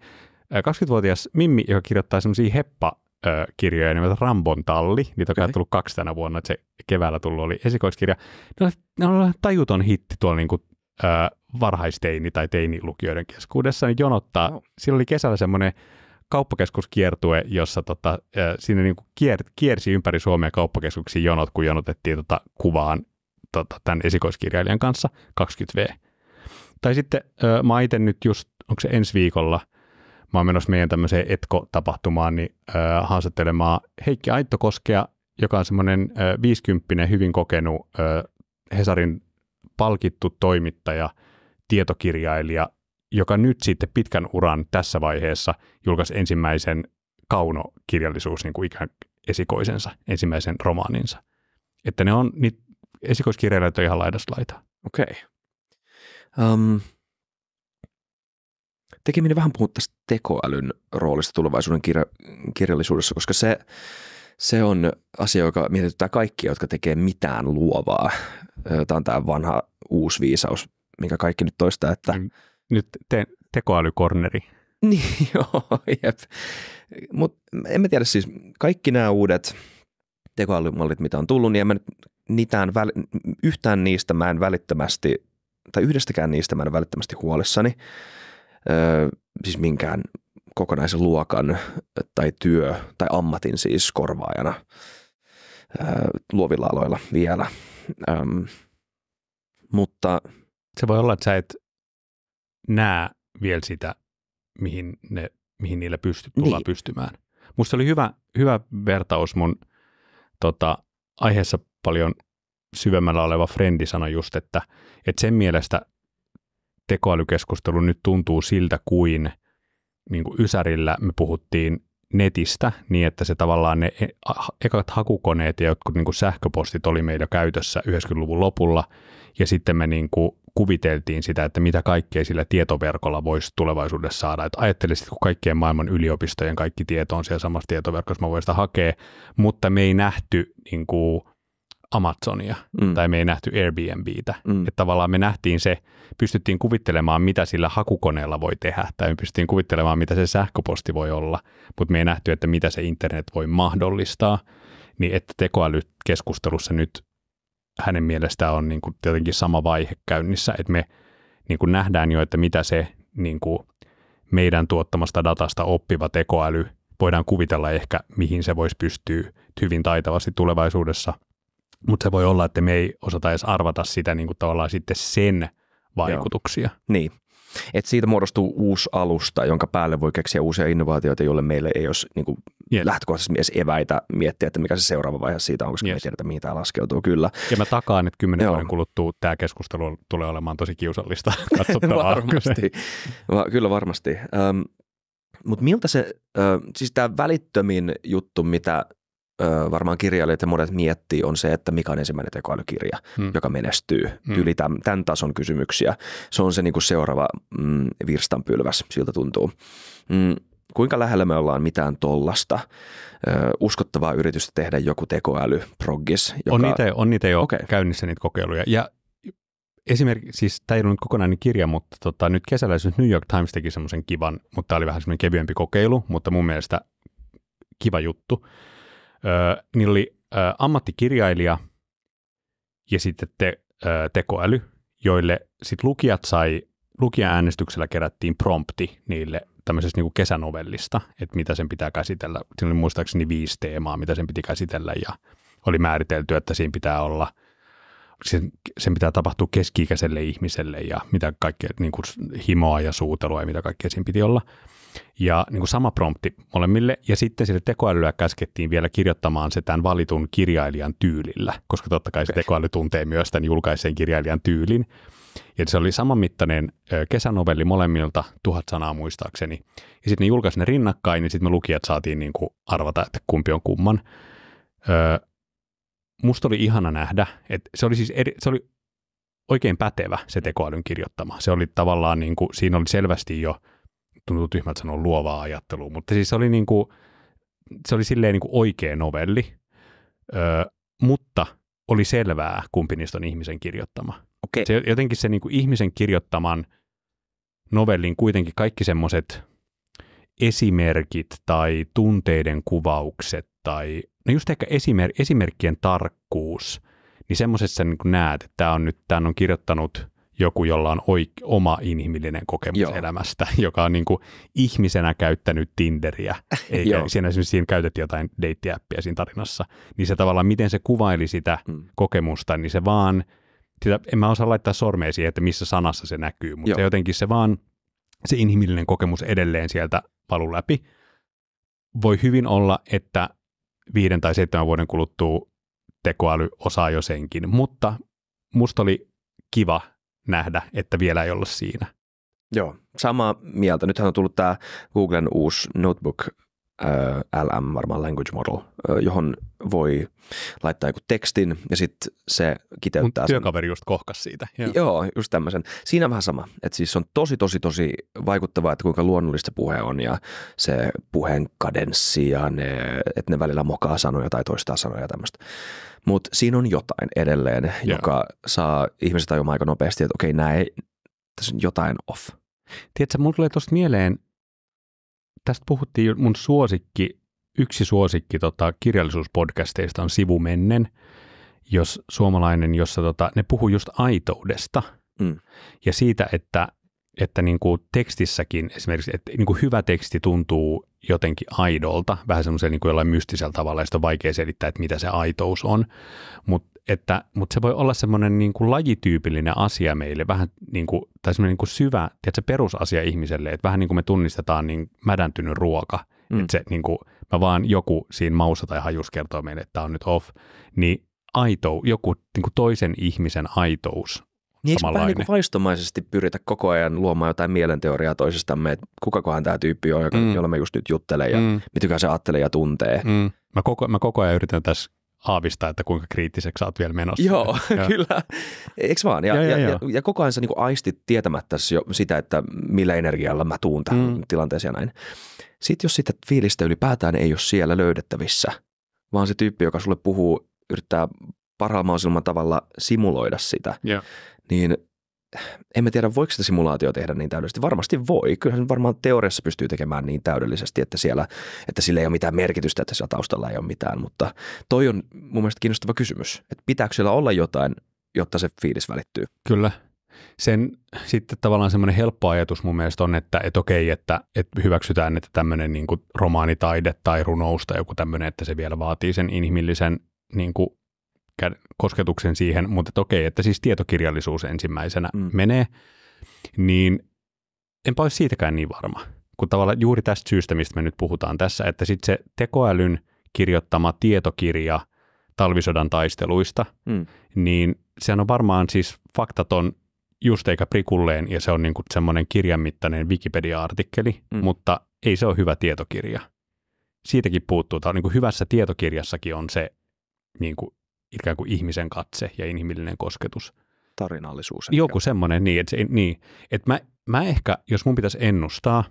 20-vuotias Mimmi, joka kirjoittaa semmoisia heppakirjoja nimeltä Rambon talli, niitä on tullut 2 tänä vuonna, että se keväällä tullut oli esikoiskirja. Ne on tajuton hitti tuolla niin kuin, varhaisteini- tai teinilukijoiden keskuudessa, niin jonottaa. No. Siellä oli kesällä semmoinen kauppakeskuskiertue, jossa siinä niin kuin kiersi ympäri Suomea kauppakeskuksia jonot, kun jonotettiin kuvaan tämän esikoiskirjailijan kanssa 20V. Tai sitten mä oon itse nyt just, onko se ensi viikolla, mä oon menossa meidän tämmöiseen Etko-tapahtumaan, niin haastattelemaan Heikki Aittokoskea, joka on semmoinen 50 hyvin kokenut Hesarin palkittu toimittaja, tietokirjailija, joka nyt sitten pitkän uran tässä vaiheessa julkaisi ensimmäisen kaunokirjallisuus niin kuin ikään esikoisensa, ensimmäisen romaaninsa. Että ne on, niitä esikoiskirjailijoita on ihan laidasta laitaa. Okei. Tekeminen vähän puhut tästä tekoälyn roolista tulevaisuuden kirjallisuudessa, koska se on asia, joka mietityttää kaikkia, jotka tekee mitään luovaa. Tämä on tämä vanha uusi viisaus, minkä kaikki nyt toistaa, että nyt tekoälykorneri. Niin, joo, jep. Mutta en mä tiedä siis, kaikki nämä uudet tekoälymallit, mitä on tullut, niin yhtään niistä mä en välittömästi, tai yhdestäkään niistä mä en välittömästi huolissani, siis minkään kokonaisen luokan tai tai ammatin siis korvaajana luovilla aloilla vielä. Mutta se voi olla, että sä et näe vielä sitä, mihin niillä tullaan pystymään. Musta oli hyvä vertaus mun aiheessa paljon syvemmällä oleva frendi sanoi just, että sen mielestä tekoälykeskustelu nyt tuntuu siltä kuin Ysärillä me puhuttiin netistä niin, että se tavallaan ne ekat hakukoneet ja jotkut niin kuin sähköpostit oli meillä käytössä 90-luvun lopulla, ja sitten me niin kuin kuviteltiin sitä, että mitä kaikkea sillä tietoverkolla voisi tulevaisuudessa saada. Että ajattelisit, kun kaikkien maailman yliopistojen kaikki tieto on siellä samassa tietoverkossa, mä voin sitä hakea, mutta me ei nähty niin kuin Amazonia tai me ei nähty Airbnbtä. Että tavallaan me nähtiin se, pystyttiin kuvittelemaan, mitä sillä hakukoneella voi tehdä, tai me pystyttiin kuvittelemaan, mitä se sähköposti voi olla, mutta me ei nähty, että mitä se internet voi mahdollistaa, niin että tekoälykeskustelussa nyt hänen mielestään on niin kuin jotenkin sama vaihe käynnissä, että me niin kuin nähdään jo, että mitä se niin kuin meidän tuottamasta datasta oppiva tekoäly, voidaan kuvitella ehkä, mihin se voisi pystyä hyvin taitavasti tulevaisuudessa, mutta se voi olla, että me ei osata edes arvata sitä niin kuin tavallaan sitten sen vaikutuksia. Joo. Niin, että siitä muodostuu uusi alusta, jonka päälle voi keksiä uusia innovaatioita, joille meille ei olisi niin kuin lähtökohtaisesti edes eväitä miettiä, että mikä se seuraava vaihe siitä on, koska me tiedetä, mihin tämä laskeutuu kyllä. Ja mä takaan, että 10 vuoden kuluttua tämä keskustelu tulee olemaan tosi kiusallista katsottavaa. Varmasti, kyllä varmasti. Mutta miltä se, siis tämä välittömin juttu, mitä varmaan kirjailijat ja monet miettii, on se, että mikä on ensimmäinen tekoälykirja, joka menestyy. Yli tämän tason kysymyksiä. Se on se niin kuin seuraava virstanpylväs, siltä tuntuu. Kuinka lähellä me ollaan mitään tollasta uskottavaa yritystä tehdä joku tekoälyproggis? Joka... On niitä jo käynnissä niitä kokeiluja. Ja esimerkiksi, siis tämä ei ollut kokonainen kirja, mutta nyt kesällä New York Times teki semmoisen kivan, mutta tämä oli vähän semmoinen kevyempi kokeilu, mutta mun mielestä kiva juttu. Niillä oli ammattikirjailija ja sitten tekoäly, joille sitten lukijaäänestyksellä kerättiin prompti niille tämmöisestä niin kuin kesänovellista, että mitä sen pitää käsitellä. Siinä oli muistaakseni 5 teemaa, mitä sen piti käsitellä, ja oli määritelty, että siinä pitää olla, sen pitää tapahtua keski-ikäiselle ihmiselle ja mitä kaikkea, niin kuin himoa ja suutelua ja mitä kaikkea siinä piti olla. Ja niin kuin sama prompti molemmille, ja sitten sille tekoälyllä käskettiin vielä kirjoittamaan se tämän valitun kirjailijan tyylillä, koska totta kai se tekoäly tuntee myös tämän julkaisen kirjailijan tyylin. Ja se oli samanmittainen kesänovelli molemmilta, 1000 sanaa muistaakseni. Ja sitten ne julkaisi ne rinnakkain, niin sitten me lukijat saatiin niin kuin arvata, että kumpi on kumman. Musta oli ihana nähdä, että se oli siis se oli oikein pätevä se tekoälyn kirjoittama. Se oli tavallaan, niin kuin, siinä oli selvästi jo, tuntuu tyhmältä sanoa luovaa ajattelua, mutta siis se oli, niin kuin, se oli silleen niin kuin oikea novelli, mutta oli selvää, kumpi niistä on ihmisen kirjoittama. Okay. Se, jotenkin se niin kuin ihmisen kirjoittaman novellin kuitenkin kaikki semmoiset esimerkit tai tunteiden kuvaukset tai no just ehkä esimerkkien tarkkuus, niin semmoisessa niin kuin näet, että tämän on kirjoittanut joku, jolla on oma inhimillinen kokemus elämästä, joka on niin kuin ihmisenä käyttänyt Tinderiä, eikä siinä käytettiin jotain deittiäppiä siinä tarinassa, niin se tavallaan, miten se kuvaili sitä kokemusta, niin se vaan, en mä osaa laittaa sormea siihen, että missä sanassa se näkyy, mutta se jotenkin se inhimillinen kokemus edelleen sieltä valu läpi. Voi hyvin olla, että 5 tai 7 vuoden kuluttua tekoäly osaa jo senkin, mutta musta oli kiva nähdä, että vielä ei olla siinä. Joo, samaa mieltä. Nythän on tullut tämä Googlen uusi Notebook LM, varmaan Language Model, johon voi laittaa joku tekstin ja sitten se kiteyttää. Mun työkaveri just kohkasi siitä. Joo, just tämmöisen. Siinä on vähän sama. Että siis on tosi vaikuttavaa, että kuinka luonnollista puhe on ja se puheen kadenssi ja että ne välillä mokaa sanoja tai toistaa sanoja ja tämmöistä. Mutta siinä on jotain edelleen, joka saa ihmiset tajumaan aika nopeasti, että okei, tässä on jotain off. Tiedätkö, mulla tulee tuosta mieleen, tästä puhuttiin mun yksi suosikki kirjallisuuspodcasteista on Sivumennen, jos suomalainen, jossa ne puhuu just aitoudesta ja siitä, että niin kuin tekstissäkin esimerkiksi, että niin kuin hyvä teksti tuntuu jotenkin aidolta, vähän semmoisella niin kuin jollain mystisellä tavalla, ja sitten on vaikea selittää, että mitä se aitous on, mutta se voi olla semmoinen niin kuin lajityypillinen asia meille, vähän niin kuin, tai semmoinen niin kuin syvä, tiedätkö, perusasia ihmiselle, että vähän niin kuin me tunnistetaan niin mädäntynyt ruoka, että se niin kuin, mä vaan joku siinä maussa tai hajus kertoo meille, että tämä on nyt off, niin joku niin kuin toisen ihmisen aitous Niin samanlainen. Vähän niin kuin vaistomaisesti pyritä koko ajan luomaan jotain mielenteoriaa toisistamme, että kukakohan tämä tyyppi on, jolla me just nyt juttelen ja mitäkään se ajattelee ja tuntee. Mä koko ajan yritän tässä aavistaa, että kuinka kriittiseksi sä oot vielä menossa. Joo, kyllä. Eikö vaan? Ja koko ajan sä niin kuin aistit tietämättä jo sitä, että millä energialla mä tuun tähän tilanteeseen ja näin. Sitten jos sitä fiilistä ylipäätään ei ole siellä löydettävissä, vaan se tyyppi, joka sulle puhuu, yrittää parhaalla mahdollisella tavalla simuloida sitä, niin emme tiedä, voiko sitä simulaatio tehdä niin täydellisesti. Varmasti voi. Kyllähän se varmaan teoriassa pystyy tekemään niin täydellisesti, että sillä ei ole mitään merkitystä, että siellä taustalla ei ole mitään. Mutta toi on mun mielestä kiinnostava kysymys, että pitääkö siellä olla jotain, jotta se fiilis välittyy. Kyllä. Sen sitten tavallaan semmoinen helppo ajatus mun mielestä on, että okei, että hyväksytään, että tämmöinen niin kuin romaanitaide tai runous tai joku tämmöinen, että se vielä vaatii sen inhimillisen niin kuin kosketuksen siihen, mutta että okei, että siis tietokirjallisuus ensimmäisenä menee, niin enpä olisi siitäkään niin varma. Kun tavallaan juuri tästä syystä, mistä me nyt puhutaan tässä, että sitten se tekoälyn kirjoittama tietokirja talvisodan taisteluista, niin sehän on varmaan siis faktaton just eikä prikulleen, ja se on niin kuin semmoinen kirjanmittainen Wikipedia-artikkeli, mutta ei se ole hyvä tietokirja. Siitäkin puuttuu. Tämä on niin kuin hyvässä tietokirjassakin on se niin kuin ikään kuin ihmisen katse ja inhimillinen kosketus. Tarinallisuus. Joku semmoinen, että mä ehkä, jos mun pitäisi ennustaa,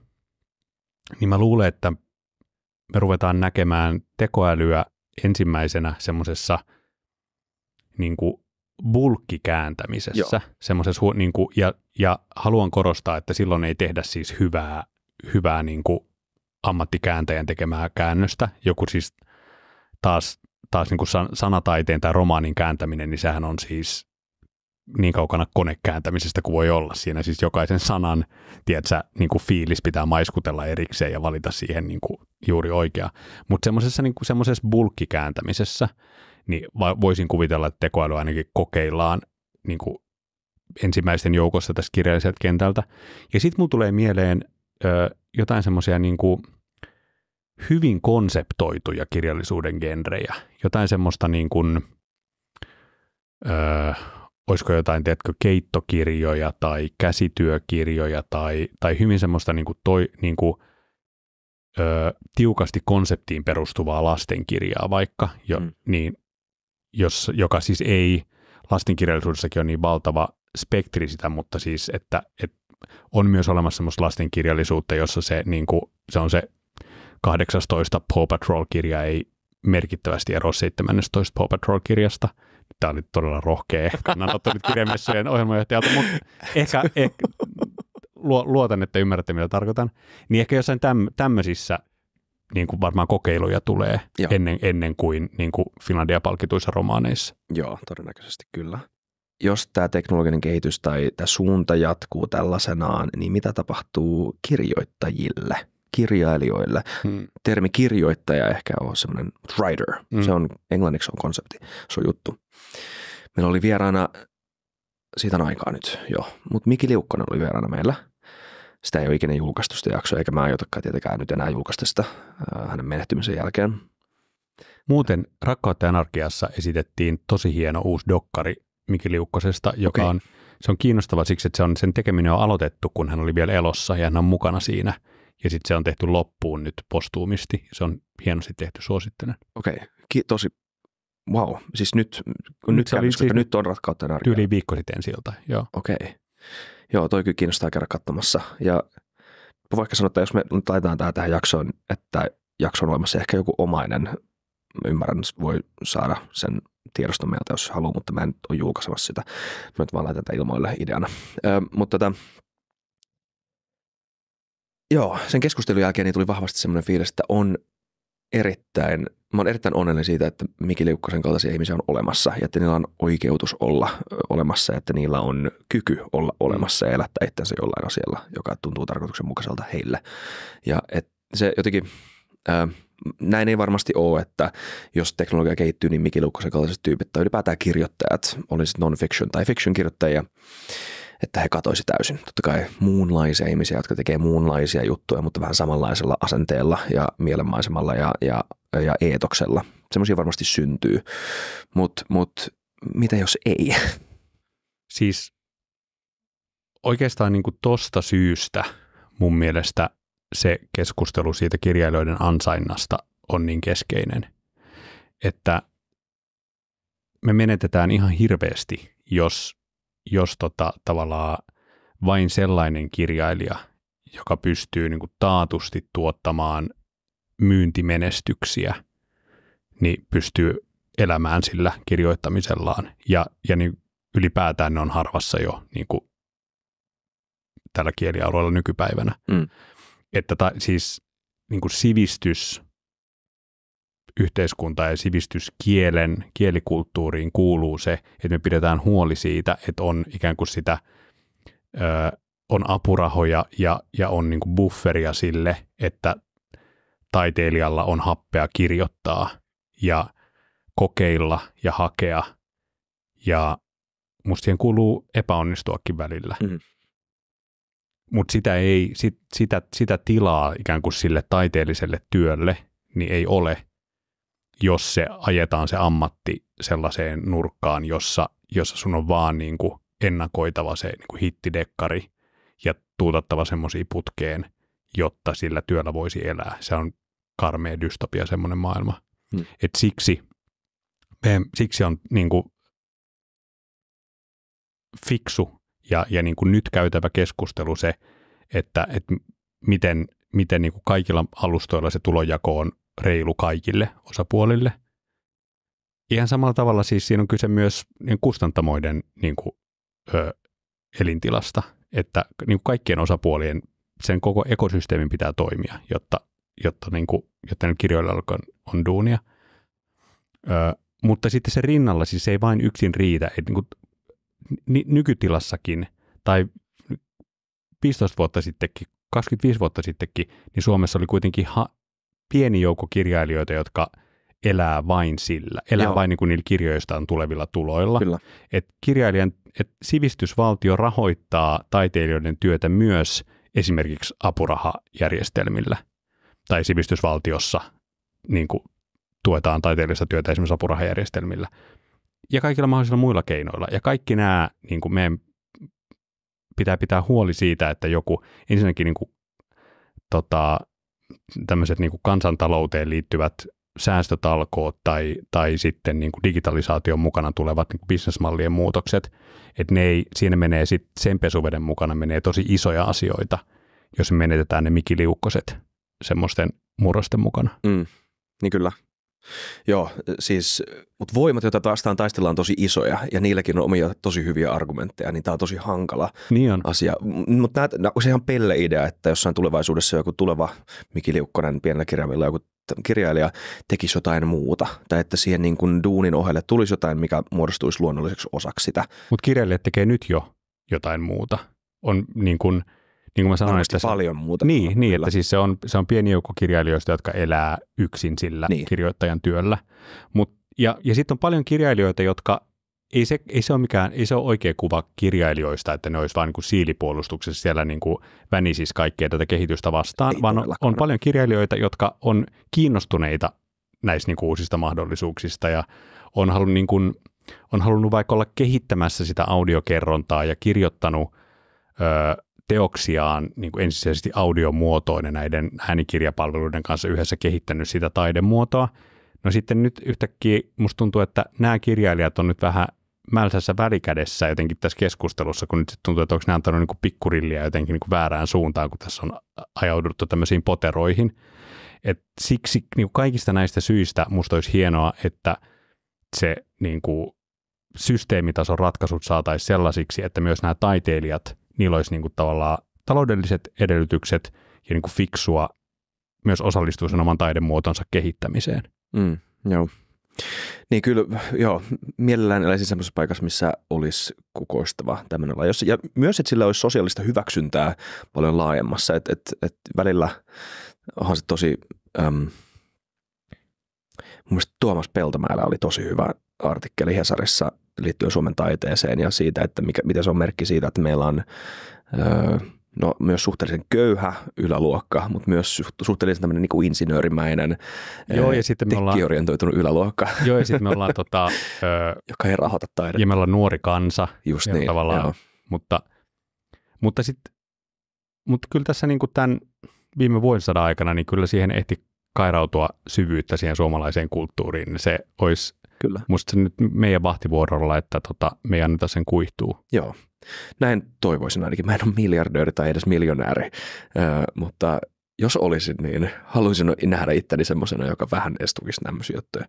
niin mä luulen, että me ruvetaan näkemään tekoälyä ensimmäisenä semmoisessa niin kuin bulkkikääntämisessä, semmoisessa niin kuin, ja haluan korostaa, että silloin ei tehdä siis hyvää niin kuin ammattikääntäjän tekemää käännöstä. Joku siis taas niin kuin sanataiteen tai romaanin kääntäminen, niin sehän on siis niin kaukana konekääntämisestä kuin voi olla. Siinä siis jokaisen sanan, tiedätkö, niin kuin fiilis pitää maiskutella erikseen ja valita siihen niin kuin juuri oikea. Mutta semmoisessa bulkkikääntämisessä, niin voisin kuvitella, että tekoäly ainakin kokeillaan niin kuin ensimmäisten joukossa tästä kirjalliselta kentältä. Ja sitten mulla tulee mieleen jotain semmoisia niin kuin hyvin konseptoituja kirjallisuuden genrejä. Jotain semmoista niin kuin, olisiko jotain, tiedätkö, keittokirjoja tai käsityökirjoja tai hyvin semmoista niin kuin tiukasti konseptiin perustuvaa lastenkirjaa vaikka, niin, joka siis ei, lastenkirjallisuudessakin on niin valtava spektri sitä, mutta siis, että on myös olemassa semmoista lastenkirjallisuutta, jossa se, niin kuin, se on se 18 Paw Patrol-kirja ei merkittävästi ero 17 Paw Patrol-kirjasta. Tämä oli todella rohkea kannanotto nyt kirjamessujen ohjelmajohtajalta, mutta ehkä luotan, että ymmärrätte, mitä tarkoitan. Niin ehkä jossain tämmöisissä niin kuin varmaan kokeiluja tulee ennen kuin, niin kuin Finlandia-palkituissa romaaneissa. Joo, todennäköisesti kyllä. Jos tämä teknologinen kehitys tai tämä suunta jatkuu tällaisenaan, niin mitä tapahtuu kirjoittajille? Kirjailijoille. Termi kirjoittaja ehkä on semmoinen writer. Se on, englanniksi on konsepti, se on juttu. Meillä oli vieraana, siitä on aikaa nyt jo, mutta Miki Liukkonen oli vieraana meillä. Sitä ei ole ikinä julkaistu sitä jaksoa, eikä mä aiotakaan tietenkään nyt enää julkaista sitä hänen menehtymisen jälkeen. Muuten Rakkautta ja anarkiassa esitettiin tosi hieno uusi dokkari Miki Liukkosesta, joka on, se on kiinnostava siksi, että sen tekeminen on aloitettu, kun hän oli vielä elossa ja hän on mukana siinä. Ja sitten se on tehty loppuun nyt postuumisti. Se on hienosti tehty, suosittelen. Okei, tosi, wow. Siis nyt on Rakkautta ja anarkia. Yli viikko sitten siltä, joo. Okei. Joo, toi kyllä kiinnostaa käydä katsomassa. Ja vaikka sanoa, että jos me nyt laitetaan tähän jaksoon, että jakso on olemassa ehkä joku omainen, mä ymmärrän, voi saada sen tiedoston meiltä, jos haluaa, mutta mä en ole julkaisemassa sitä. Mä nyt vaan laitan tätä ilmoille ideana. Mutta joo, sen keskustelun jälkeen niin tuli vahvasti semmoinen fiilis, että mä oon erittäin onnellinen siitä, että Miki Liukkosen kaltaisia ihmisiä on olemassa ja että niillä on oikeutus olla olemassa ja että niillä on kyky olla olemassa ja elättää itsensä jollain asialla, joka tuntuu tarkoituksenmukaiselta heille. Ja että se jotenkin, näin ei varmasti ole, että jos teknologia kehittyy, niin Miki Liukkosen kaltaiset tyypit tai ylipäätään kirjoittajat, oli sitten non-fiction tai fiction kirjoittajia, että he katoisi täysin. Totta kai muunlaisia ihmisiä, jotka tekee muunlaisia juttuja, mutta vähän samanlaisella asenteella ja mielenmaisemalla ja eetoksella. Semmoisia varmasti syntyy, mutta mitä jos ei? Siis oikeastaan niin kuin tosta syystä mun mielestä se keskustelu siitä kirjailijoiden ansainnasta on niin keskeinen, että me menetetään ihan hirveästi, jos tavallaan vain sellainen kirjailija, joka pystyy niin kuin taatusti tuottamaan myyntimenestyksiä, niin pystyy elämään sillä kirjoittamisellaan. Ja niin ylipäätään ne on harvassa jo niin kuin tällä kielialueella nykypäivänä. Että siis niin kuin yhteiskunta ja kielikulttuuriin kuuluu se, että me pidetään huoli siitä, että on ikään kuin sitä, on apurahoja ja on niin kuin bufferia sille, että taiteilijalla on happea kirjoittaa ja kokeilla ja hakea, ja musta siihen kuuluu epäonnistuakin välillä. Mutta sitä tilaa ikään kuin sille taiteelliselle työlle niin ei ole, jos se ajetaan se ammatti sellaiseen nurkkaan, jossa sun on vaan niin kuin ennakoitava se niin kuin hittidekkari ja tuutattava semmoisia putkeen, jotta sillä työllä voisi elää. Se on karmea dystopia semmoinen maailma. Et siksi on niin kuin fiksu ja niin kuin nyt käytävä keskustelu se, että miten niin kuin kaikilla alustoilla se tulonjako on reilu kaikille osapuolille. Ihan samalla tavalla siis siinä on kyse myös niin kustantamoiden niin kuin, elintilasta, että niin kuin kaikkien osapuolien sen koko ekosysteemin pitää toimia, jotta kirjoilla on duunia. Mutta sitten se rinnalla siis ei vain yksin riitä, että niin kuin nykytilassakin tai 15 vuotta sittenkin, 25 vuotta sittenkin, niin Suomessa oli kuitenkin pieni joukko kirjailijoita, jotka elää vain sillä. Elää vain niin kuin niillä kirjoistaan tulevilla tuloilla. Että sivistysvaltio rahoittaa taiteilijoiden työtä myös esimerkiksi apurahajärjestelmillä. Tai sivistysvaltiossa niin kuin tuetaan taiteellista työtä esimerkiksi apurahajärjestelmillä. Ja kaikilla mahdollisilla muilla keinoilla. Ja nämä, niin kuin meidän pitää huoli siitä, että joku ensinnäkin niin kuin, tämmöiset niin kuin kansantalouteen liittyvät säästötalkoot tai sitten niin kuin digitalisaation mukana tulevat niin kuin bisnesmallien muutokset, että siinä menee sitten sen pesuveden mukana menee tosi isoja asioita, jos me menetetään ne mikiliukkoset semmoisten murrosten mukana. Niin kyllä. Joo, siis, mutta voimat, joita vastaan taistellaan, on tosi isoja ja niilläkin on omia tosi hyviä argumentteja, niin tämä on tosi hankala asia. Mutta se ihan pelle idea, että jossain tulevaisuudessa joku tuleva Miki Liukkonen pienellä kirjaimilla joku kirjailija tekisi jotain muuta, tai että siihen niin kuin duunin ohelle tulisi jotain, mikä muodostuisi luonnolliseksi osaksi sitä. Mutta kirjailijat tekee nyt jo jotain muuta. On niin kuin mä sanoin, että paljon muuta. Niin että siis se on pieni joukko kirjailijoista, jotka elää yksin sillä kirjoittajan työllä. Ja sitten on paljon kirjailijoita, jotka ei se ole oikea kuva kirjailijoista, että ne olisi vain niin kuin siilipuolustuksessa siellä niin kuin vänisisi kaikkea tätä kehitystä vastaan, vaan on paljon kirjailijoita, jotka on kiinnostuneita näistä niin kuin uusista mahdollisuuksista ja on halunnut vaikka olla kehittämässä sitä audiokerrontaa ja kirjoittanut teoksiaan niin kuin ensisijaisesti audiomuotoinen näiden äänikirjapalveluiden kanssa yhdessä kehittänyt sitä taidemuotoa. No sitten nyt yhtäkkiä musta tuntuu, että nämä kirjailijat on nyt vähän mälsässä välikädessä jotenkin tässä keskustelussa, kun nyt tuntuu, että onko ne antanut niin kuin pikkurilliä jotenkin niin kuin väärään suuntaan, kun tässä on ajauduttu tämmöisiin poteroihin. Et siksi niin kuin kaikista näistä syistä musta olisi hienoa, että se niin kuin systeemitason ratkaisut saataisiin sellaisiksi, että myös nämä taiteilijat, niillä olisi niin kuin tavallaan taloudelliset edellytykset ja niin kuin fiksua myös osallistua sen oman taidemuotonsa kehittämiseen. Joo. Niin kyllä, joo, mielellään eläisin semmoisessa paikassa, missä olisi kukoistava tämmöinen laji. Ja myös, että sillä olisi sosiaalista hyväksyntää paljon laajemmassa. Et välillä onhan se tosi, mun mielestä Tuomas Peltomäellä oli tosi hyvä artikkeli Hesarissa liittyen Suomen taiteeseen ja siitä, että miten se on merkki siitä, että meillä on myös suhteellisen köyhä yläluokka, mutta myös suhteellisen tämmöinen niin kuin insinöörimäinen, tekkiorientoitunut yläluokka. Joo, ja sitten me ollaan joka ei rahoita taidetta. Ja me ollaan nuori kansa. Just niin, tavallaan, mutta Mutta kyllä tässä niin kuin tämän viime vuosisadan aikana, niin kyllä siihen ehti kairautua syvyyttä siihen suomalaiseen kulttuuriin. Se olisi musta se nyt meidän vahtivuorolla, että me ei anneta sen kuihtuu. Joo, näin toivoisin ainakin. Mä en ole miljardööri tai edes miljonääri, mutta jos olisin, niin haluaisin nähdä itteni semmoisena, joka vähän edes tukisi tämmöisiä juttuja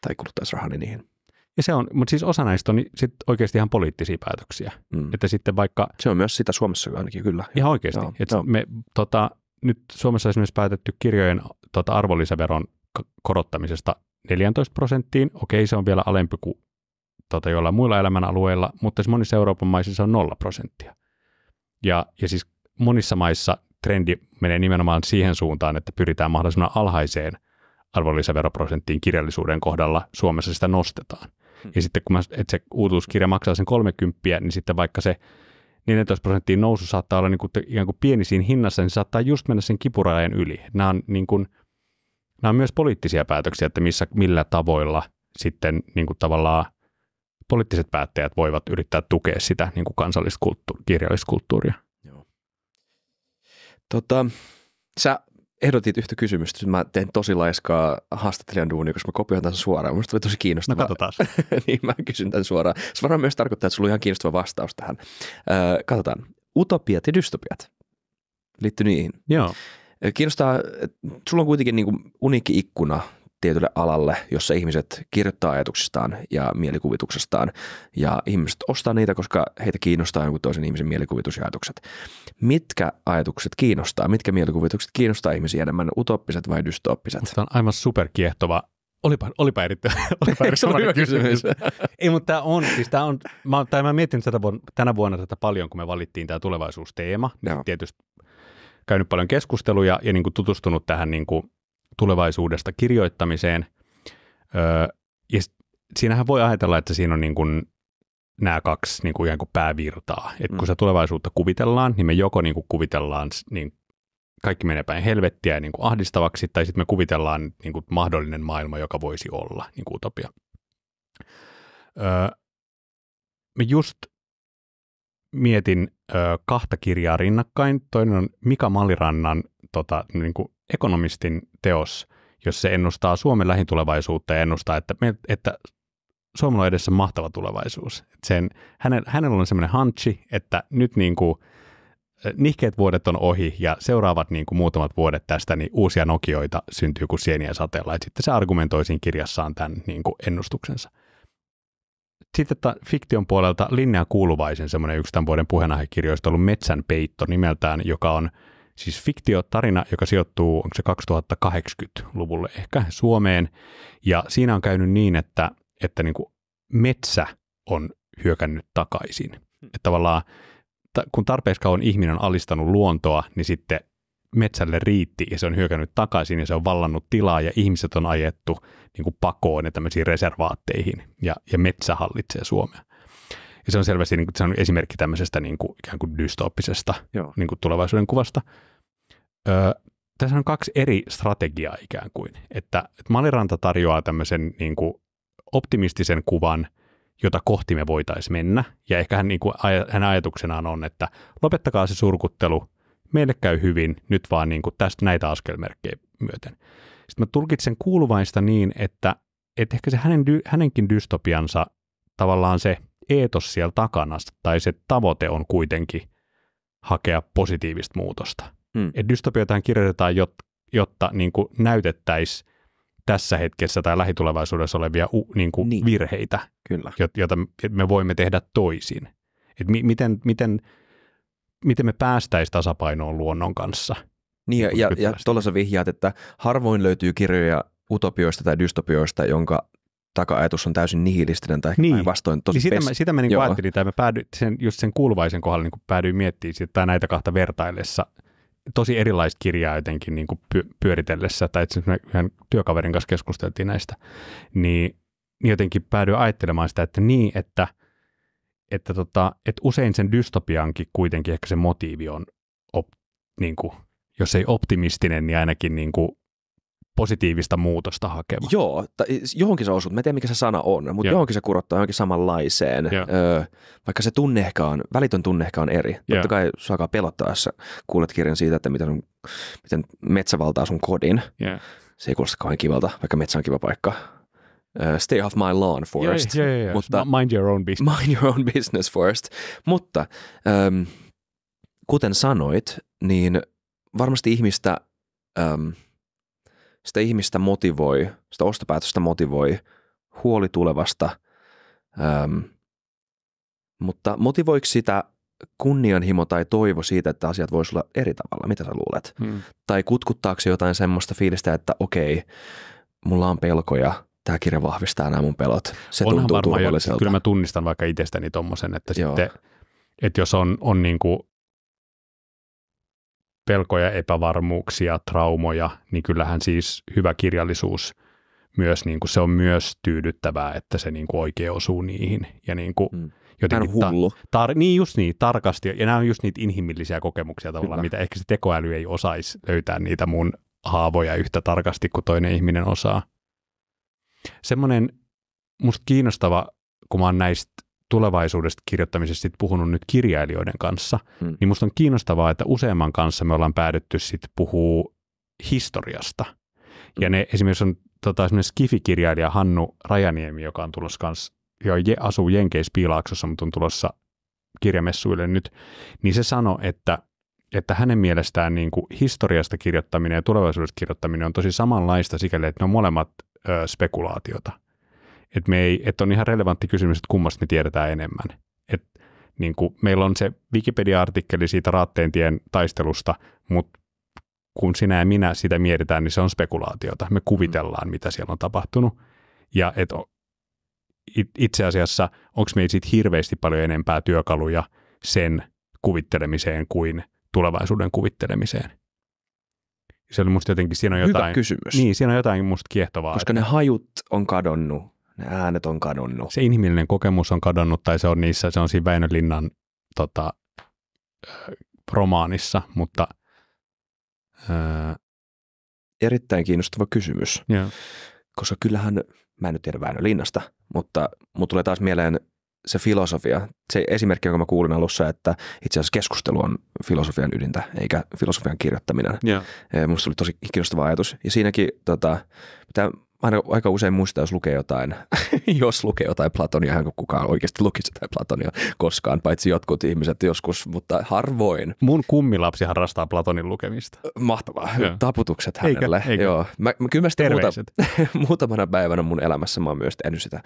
tai kuluttaisi rahani niihin. Ja se on, mutta siis osa näistä on sit oikeasti ihan poliittisia päätöksiä. Että sitten vaikka... Se on myös sitä Suomessa ainakin, kyllä. Ihan oikeasti. Joo. Me nyt Suomessa esimerkiksi päätetty kirjojen arvonlisäveron korottamisesta 14%. Okei, se on vielä alempi kuin joillain muilla elämänalueilla, mutta monissa Euroopan maissa se on 0%. Ja siis monissa maissa trendi menee nimenomaan siihen suuntaan, että pyritään mahdollisimman alhaiseen arvonlisäveroprosenttiin kirjallisuuden kohdalla. Suomessa sitä nostetaan. Ja sitten kun että se uutuuskirja maksaa sen 30, niin sitten vaikka se 14% nousu saattaa olla niin kuin ikään kuin pieni siinä hinnassa, niin saattaa just mennä sen kipurajan yli. Nämä on myös poliittisia päätöksiä, että millä tavoilla sitten niin kuin tavallaan poliittiset päättäjät voivat yrittää tukea sitä niin kuin kansallista kirjallista kulttuuria. Joo. Sä ehdotit yhtä kysymystä. Mä teen tosi laiskaa haastattelijan duunia, koska mä kopioin tämän suoraan. Minusta oli tosi kiinnostavaa. No katsotaan. Niin mä kysyn tämän suoraan. Se varmaan myös tarkoittaa, että sulla on ihan kiinnostava vastaus tähän. Katsotaan. Utopiat ja dystopiat. Liittyy niihin. Joo. Kiinnostaa, sulla on kuitenkin niin kuin uniikki ikkuna tietylle alalle, jossa ihmiset kirjoittaa ajatuksistaan ja mielikuvituksestaan ja ihmiset ostaa niitä, koska heitä kiinnostaa jonkun toisen ihmisen mielikuvitus ja ajatukset. Mitkä ajatukset kiinnostaa? Mitkä mielikuvitukset kiinnostaa ihmisiä enemmän, utoppiset vai dystooppiset? Tämä on aivan superkiehtova. Olipa erittäin kysymys. Ei, mutta mä mietin tänä vuonna tätä paljon, kun me valittiin tämä tulevaisuusteema. Tietysti käynyt paljon keskusteluja ja niin kuin tutustunut tähän niin kuin tulevaisuudesta kirjoittamiseen. Ja siinähän voi ajatella, että siinä on niin kuin nämä kaksi niin kuin ikään kuin päävirtaa. Että kun se tulevaisuutta kuvitellaan, niin me joko niin kuin kuvitellaan, niin kaikki menee päin helvettiä ja niin kuin ahdistavaksi, tai sitten me kuvitellaan niin kuin mahdollinen maailma, joka voisi olla niin kuin utopia. Mä just mietin kahta kirjaa rinnakkain. Toinen on Mika Malirannan niin kuin ekonomistin teos, jos se ennustaa Suomen lähitulevaisuutta ja ennustaa, että Suomella on edessä mahtava tulevaisuus. Hänellä on semmoinen hunchi, että nyt niin kuin nihkeät vuodet on ohi ja seuraavat niin kuin muutamat vuodet tästä niin uusia Nokioita syntyy kuin sieniä sateella. Et sitten se argumentoi siinä kirjassaan tämän niin kuin ennustuksensa. Sitten fiktion puolelta Linnea Kuuluvaisen semmoinen yksi tämän vuoden puheenaihekirjoista ollut Metsän peitto nimeltään, joka on siis fiktiotarina, joka sijoittuu, onko se 2080-luvulle ehkä Suomeen. Ja siinä on käynyt niin, että niin kuin metsä on hyökännyt takaisin. Että tavallaan kun tarpeeksi kauan ihminen on alistanut luontoa, niin sitten metsälle riitti ja se on hyökännyt takaisin ja se on vallannut tilaa ja ihmiset on ajettu niin kuin pakoon ja tämmöisiin reservaatteihin ja metsä hallitsee Suomea. Ja se on selvästi niin kuin, se on esimerkki tämmöisestä niin kuin, ikään kuin dystooppisesta niin kuin tulevaisuuden kuvasta. Tässä on kaksi eri strategiaa ikään kuin, että Maliranta tarjoaa tämmöisen niin kuin optimistisen kuvan, jota kohti me voitaisiin mennä. Ja ehkä hänen ajatuksenaan on, että lopettakaa se surkuttelu, meille käy hyvin, nyt vaan niin kuin tästä näitä askelmerkkejä myöten. Sitten mä tulkitsen Kuuluvaista niin, että ehkä se hänenkin dystopiansa, tavallaan se eetos siellä takana, tai se tavoite on kuitenkin hakea positiivista muutosta. Et dystopioitahan kirjoitetaan, jotta niin kuin näytettäisiin tässä hetkessä tai lähitulevaisuudessa olevia niin. Virheitä, kyllä, joita me voimme tehdä toisin. Et miten me päästäisiin tasapainoon luonnon kanssa. Niin, ja tuolla sä vihjaat, että harvoin löytyy kirjoja utopioista tai dystopioista, jonka taka-ajatus on täysin nihilistinen tai vastoin tosi niin sitä mä niin ajattelin, tai mä päädyin just sen Kuuluvaisen kohdalla niin päädyin miettimään sitä näitä kahta vertaillessa tosi erilaista kirjaa jotenkin niin kuin pyöritellessä, tai itse asiassa me yhden työkaverin kanssa keskusteltiin näistä, niin jotenkin päädyin ajattelemaan sitä, että usein sen dystopiankin kuitenkin ehkä se motiivi on, niin kuin, jos ei optimistinen, niin ainakin niin kuin positiivista muutosta hakemaan. Joo, johonkin se osuu. Mä en tiedä, mikä se sana on, mutta johonkin se kurottaa johonkin samanlaiseen. Vaikka se tunne ehkä on, välitön tunne ehkä on eri. Totta kai se alkaa pelottaa, jos kuulet kirjan siitä, että miten metsä valtaa sun kodin. Se ei kuulosta kauhean kivalta, vaikka metsä on kiva paikka. Stay off my lawn, Forest. Mutta mind your own business. Mind your own business, Forest. Mutta kuten sanoit, niin varmasti sitä ihmistä motivoi, sitä ostopäätöstä motivoi huoli tulevasta, mutta motivoiko sitä kunnianhimo tai toivo siitä, että asiat voisi olla eri tavalla? Mitä sä luulet? Tai kutkuttaako se jotain semmoista fiilistä, että okei, mulla on pelkoja, tämä kirja vahvistaa nämä mun pelot. Se onhan tuntuu turvalliselta. Kyllä mä tunnistan vaikka itsestäni tommosen, että sitten, että jos on niinku pelkoja, epävarmuuksia, traumoja, niin kyllähän siis hyvä kirjallisuus myös, niin kuin se on myös tyydyttävää, että se niin kuin oikein osuu niihin. Ja niin kuin jotenkin hullu. Tarkasti. Ja nämä on just niitä inhimillisiä kokemuksia tavallaan, mitä ehkä se tekoäly ei osaisi löytää niitä mun haavoja yhtä tarkasti kuin toinen ihminen osaa. Semmoinen musta kiinnostava, kun mä oon näistä tulevaisuudesta kirjoittamisesta sit puhunut nyt kirjailijoiden kanssa, niin musta on kiinnostavaa, että useamman kanssa me ollaan päädytty sitten puhua historiasta. Ja ne esimerkiksi on esimerkiksi Skifi-kirjailija Hannu Rajaniemi, joka on tulossa kanssa, asuu Jenkeissä Piilaaksossa, mutta on tulossa kirjamessuille nyt, niin se sanoi, että hänen mielestään niin kuin historiasta kirjoittaminen ja tulevaisuudesta kirjoittaminen on tosi samanlaista sikäli, että ne on molemmat spekulaatiota. Että on ihan relevantti kysymys, että kummasta me tiedetään enemmän. Niin kuin meillä on se Wikipedia-artikkeli siitä Raatteentien taistelusta, mutta kun sinä ja minä sitä mietitään, niin se on spekulaatiota. Me kuvitellaan, mitä siellä on tapahtunut. Ja itse asiassa onko meillä siitä hirveästi paljon enempää työkaluja sen kuvittelemiseen kuin tulevaisuuden kuvittelemiseen. Se oli musta jotenkin, siinä on jotain. Hyvä kysymys. Niin, siinä on jotain musta kiehtovaa. Koska ne hajut on kadonnut, ne äänet on kadonnut. Se inhimillinen kokemus on kadonnut, tai se on siinä Väinö Linnan romaanissa, mutta erittäin kiinnostava kysymys. Yeah. Koska kyllähän, mä en nyt tiedä Väinö Linnasta, mutta mut tulee taas mieleen se filosofia. Se esimerkki, jonka mä kuulin alussa, että itse asiassa keskustelu on filosofian ydintä, eikä filosofian kirjoittaminen. Yeah. Musta oli tosi kiinnostava ajatus. Ja siinäkin pitää aika usein muistaa, jos lukee jotain Platonia, hän kukaan oikeasti lukisi jotain Platonia koskaan, paitsi jotkut ihmiset joskus, mutta harvoin. Mun kummilapsi harrastaa Platonin lukemista. Mahtavaa. Taputukset hänelle. Eikä. Joo. Kyllä mä sitä muutamana päivänä mun elämässä mä oon myös tehnyt sitä.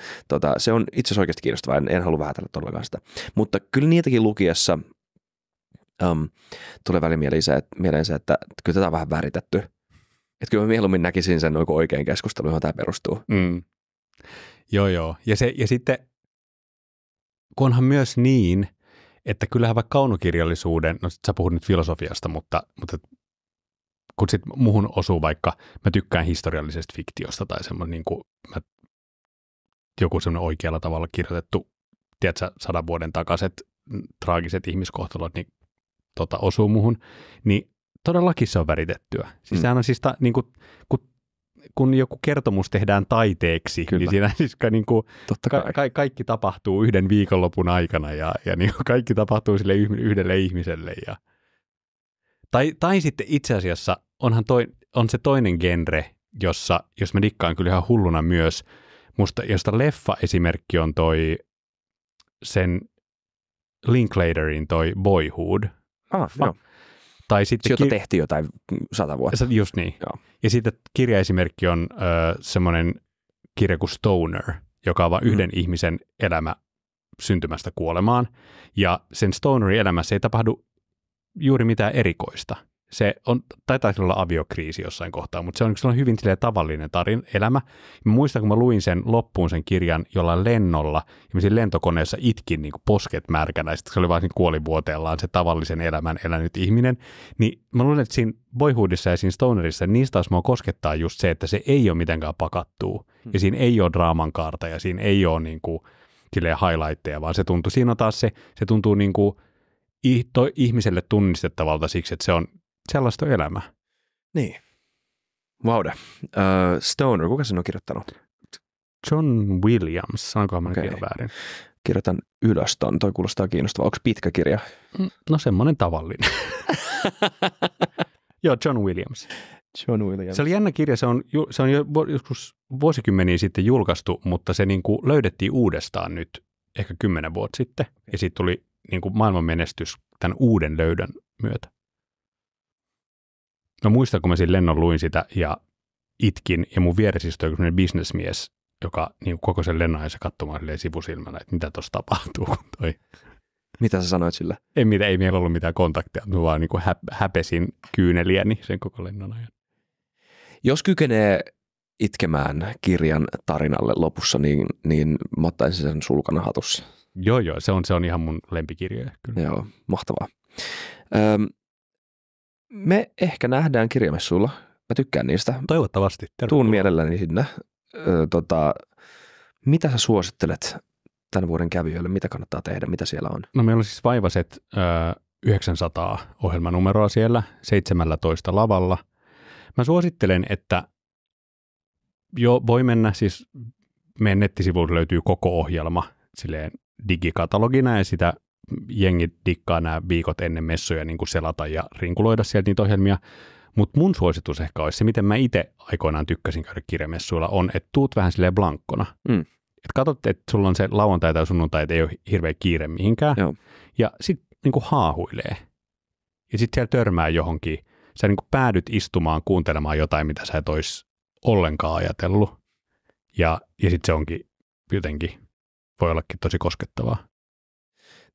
Se on itse asiassa oikeasti kiinnostavaa, en halua vähätellä todellakaan sitä. Mutta kyllä niitäkin lukiessa tulee väliin mieleen se, että kyllä tätä on vähän väritetty. Että kyllä mä mieluummin näkisin sen oikein keskustelun, johon tämä perustuu. Joo. Ja sitten, kunhan myös niin, että kyllähän vaikka kaunokirjallisuuden, no sä puhut nyt filosofiasta, mutta kun sitten muhun osuu vaikka, mä tykkään historiallisesta fiktiosta tai semmoinen niin kuin joku semmoinen oikealla tavalla kirjoitettu, tiedätkö, 100 vuoden takaiset traagiset ihmiskohtalot, niin osuu muhun, niin todellakin se on väritettyä. Siis sehän on siis niin kuin, kun joku kertomus tehdään taiteeksi, kyllä, niin siinä siis niin kuin, kaikki tapahtuu yhden viikonlopun aikana ja niin kaikki tapahtuu sille yhdelle ihmiselle. Tai sitten itse asiassa on se toinen genre, jos mä dikkaan kyllä ihan hulluna myös, musta, josta leffa-esimerkki on sen Linklaterin Boyhood. Joo. Tai sitten sieltä tehtiin jotain 100 vuotta. Just niin. Joo. Ja sitten kirjaesimerkki on semmoinen kirja kuin Stoner, joka on vain yhden ihmisen elämä syntymästä kuolemaan. Ja sen Stonerin elämässä ei tapahdu juuri mitään erikoista. Se taitaa olla aviokriisi jossain kohtaa, mutta se on hyvin tavallinen elämä. Mä muistan, kun mä luin sen loppuun sen kirjan jollain lennolla, ja mä siinä lentokoneessa itkin niin kuin posket märkänä, ja se oli vaan kuolivuoteellaan se tavallisen elämän elänyt ihminen. Niin mä luulen, että siinä Boyhoodissa ja siinä Stonerissa, niin niistä taas mua koskettaa just se, että se ei ole mitenkään pakattua, ja siinä ei ole draaman kaarta, ja siinä ei ole niin kuin highlightteja, vaan se tuntuu, siinä on taas se tuntuu niin kuin ihmiselle tunnistettavalta siksi, että se on sellaista elämä. Niin. Vaude. Stoner, kuka sen on kirjoittanut? John Williams, onkohan mä vielä väärin? Kirjoitan ylös ton, toi kuulostaa kiinnostavaa. Onko pitkä kirja? No semmoinen tavallinen. Joo, John Williams. John Williams. Se oli jännä kirja, se on jo joskus vuosikymmeniä sitten julkaistu, mutta se niin kuin löydettiin uudestaan nyt ehkä 10 vuotta sitten, ja siitä tuli niin kuin maailman menestys tämän uuden löydön myötä. Mä muistan, kun mä siinä lennon luin sitä ja itkin, ja mun vieressä istui joku sellainen bisnesmies, joka niin koko sen lennon ajassa katsomaan sivusilmänä, että mitä tuossa tapahtuu. Toi. Mitä sä sanoit sillä? Ei meillä ollut mitään kontaktia, mä vaan niin kuin häpesin kyyneliäni sen koko lennon ajan. Jos kykenee itkemään kirjan tarinalle lopussa, niin mä ottaisin sen sulkana hatussa. Joo, se on ihan mun lempikirjoja. Kyllä. Joo, mahtavaa. Me ehkä nähdään kirjamessuilla. Mä tykkään niistä. Toivottavasti. Tuun mielelläni sinne. Mitä sä suosittelet tämän vuoden kävijöille? Mitä kannattaa tehdä? Mitä siellä on? No meillä on siis vaivaiset 900 ohjelmanumeroa siellä 17 lavalla. Mä suosittelen, että voi mennä, siis meidän nettisivuilta löytyy koko ohjelma silleen digikatalogina ja sitä jengit dikkaa nämä viikot ennen messuja niin kuin selata ja rinkuloida sieltä niitä ohjelmia. Mutta mun suositus ehkä olisi se, miten mä itse aikoinaan tykkäsin käydä kirjamessuilla, on, että tuut vähän silleen blankkona. Että katsot, että sulla on se lauantai tai sunnuntai, että ei ole hirveä kiire mihinkään. Joo. Ja sitten niin haahuilee. Ja sitten siellä törmää johonkin. Sä niin kuin päädyt istumaan, kuuntelemaan jotain, mitä sä et olisi ollenkaan ajatellut. Ja sitten se onkin jotenkin, voi ollakin tosi koskettavaa.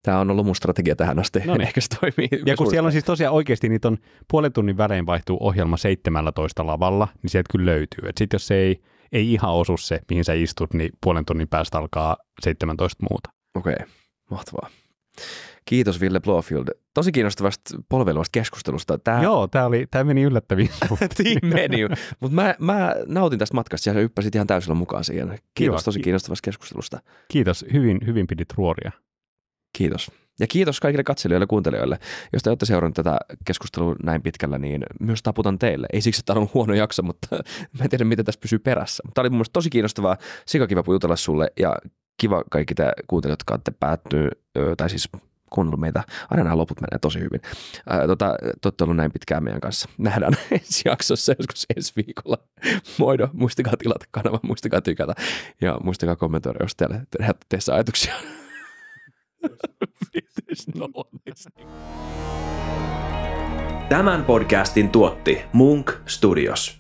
Tämä on ollut mun strategia tähän asti. No niin. Ehkä se toimii. Ja kun siellä on siis tosiaan oikeasti, niitä on puolen tunnin välein vaihtuu ohjelma 17 lavalla, niin sieltä kyllä löytyy. Sitten jos se ei ihan osu se, mihin sä istut, niin puolen tunnin päästä alkaa 17 muuta. Okei, mahtavaa. Kiitos Ville Blofield. Tosi kiinnostavasta polveilevasta keskustelusta. Joo, tämä meni yllättäviin. meni, mutta mä nautin tästä matkasta ja sä yppäsit ihan täysillä mukaan siihen. Kiitos tosi kiinnostavasta keskustelusta. Kiitos, hyvin pidit ruoria. Kiitos. Ja kiitos kaikille katselijoille ja kuuntelijoille. Jos te olette seurannut tätä keskustelua näin pitkällä, niin myös taputan teille. Ei siksi, että tämä on huono jakso, mutta mä en tiedä, miten tässä pysyy perässä. Tämä oli mun mielestä tosi kiinnostavaa, sikakiva jutella sulle ja kiva kaikki te kuuntelijat, jotka olette päättynyt, tai siis kuunnellut meitä. Aina nämä loput menee tosi hyvin. Te olette ollut näin pitkään meidän kanssa. Nähdään ensi jaksossa joskus ensi viikolla. Moido, muistakaa tilata kanava, muistakaa tykätä ja muistakaa kommentoida, jos teille teissä ajatuksia. Tämän podcastin tuotti Munk Studios.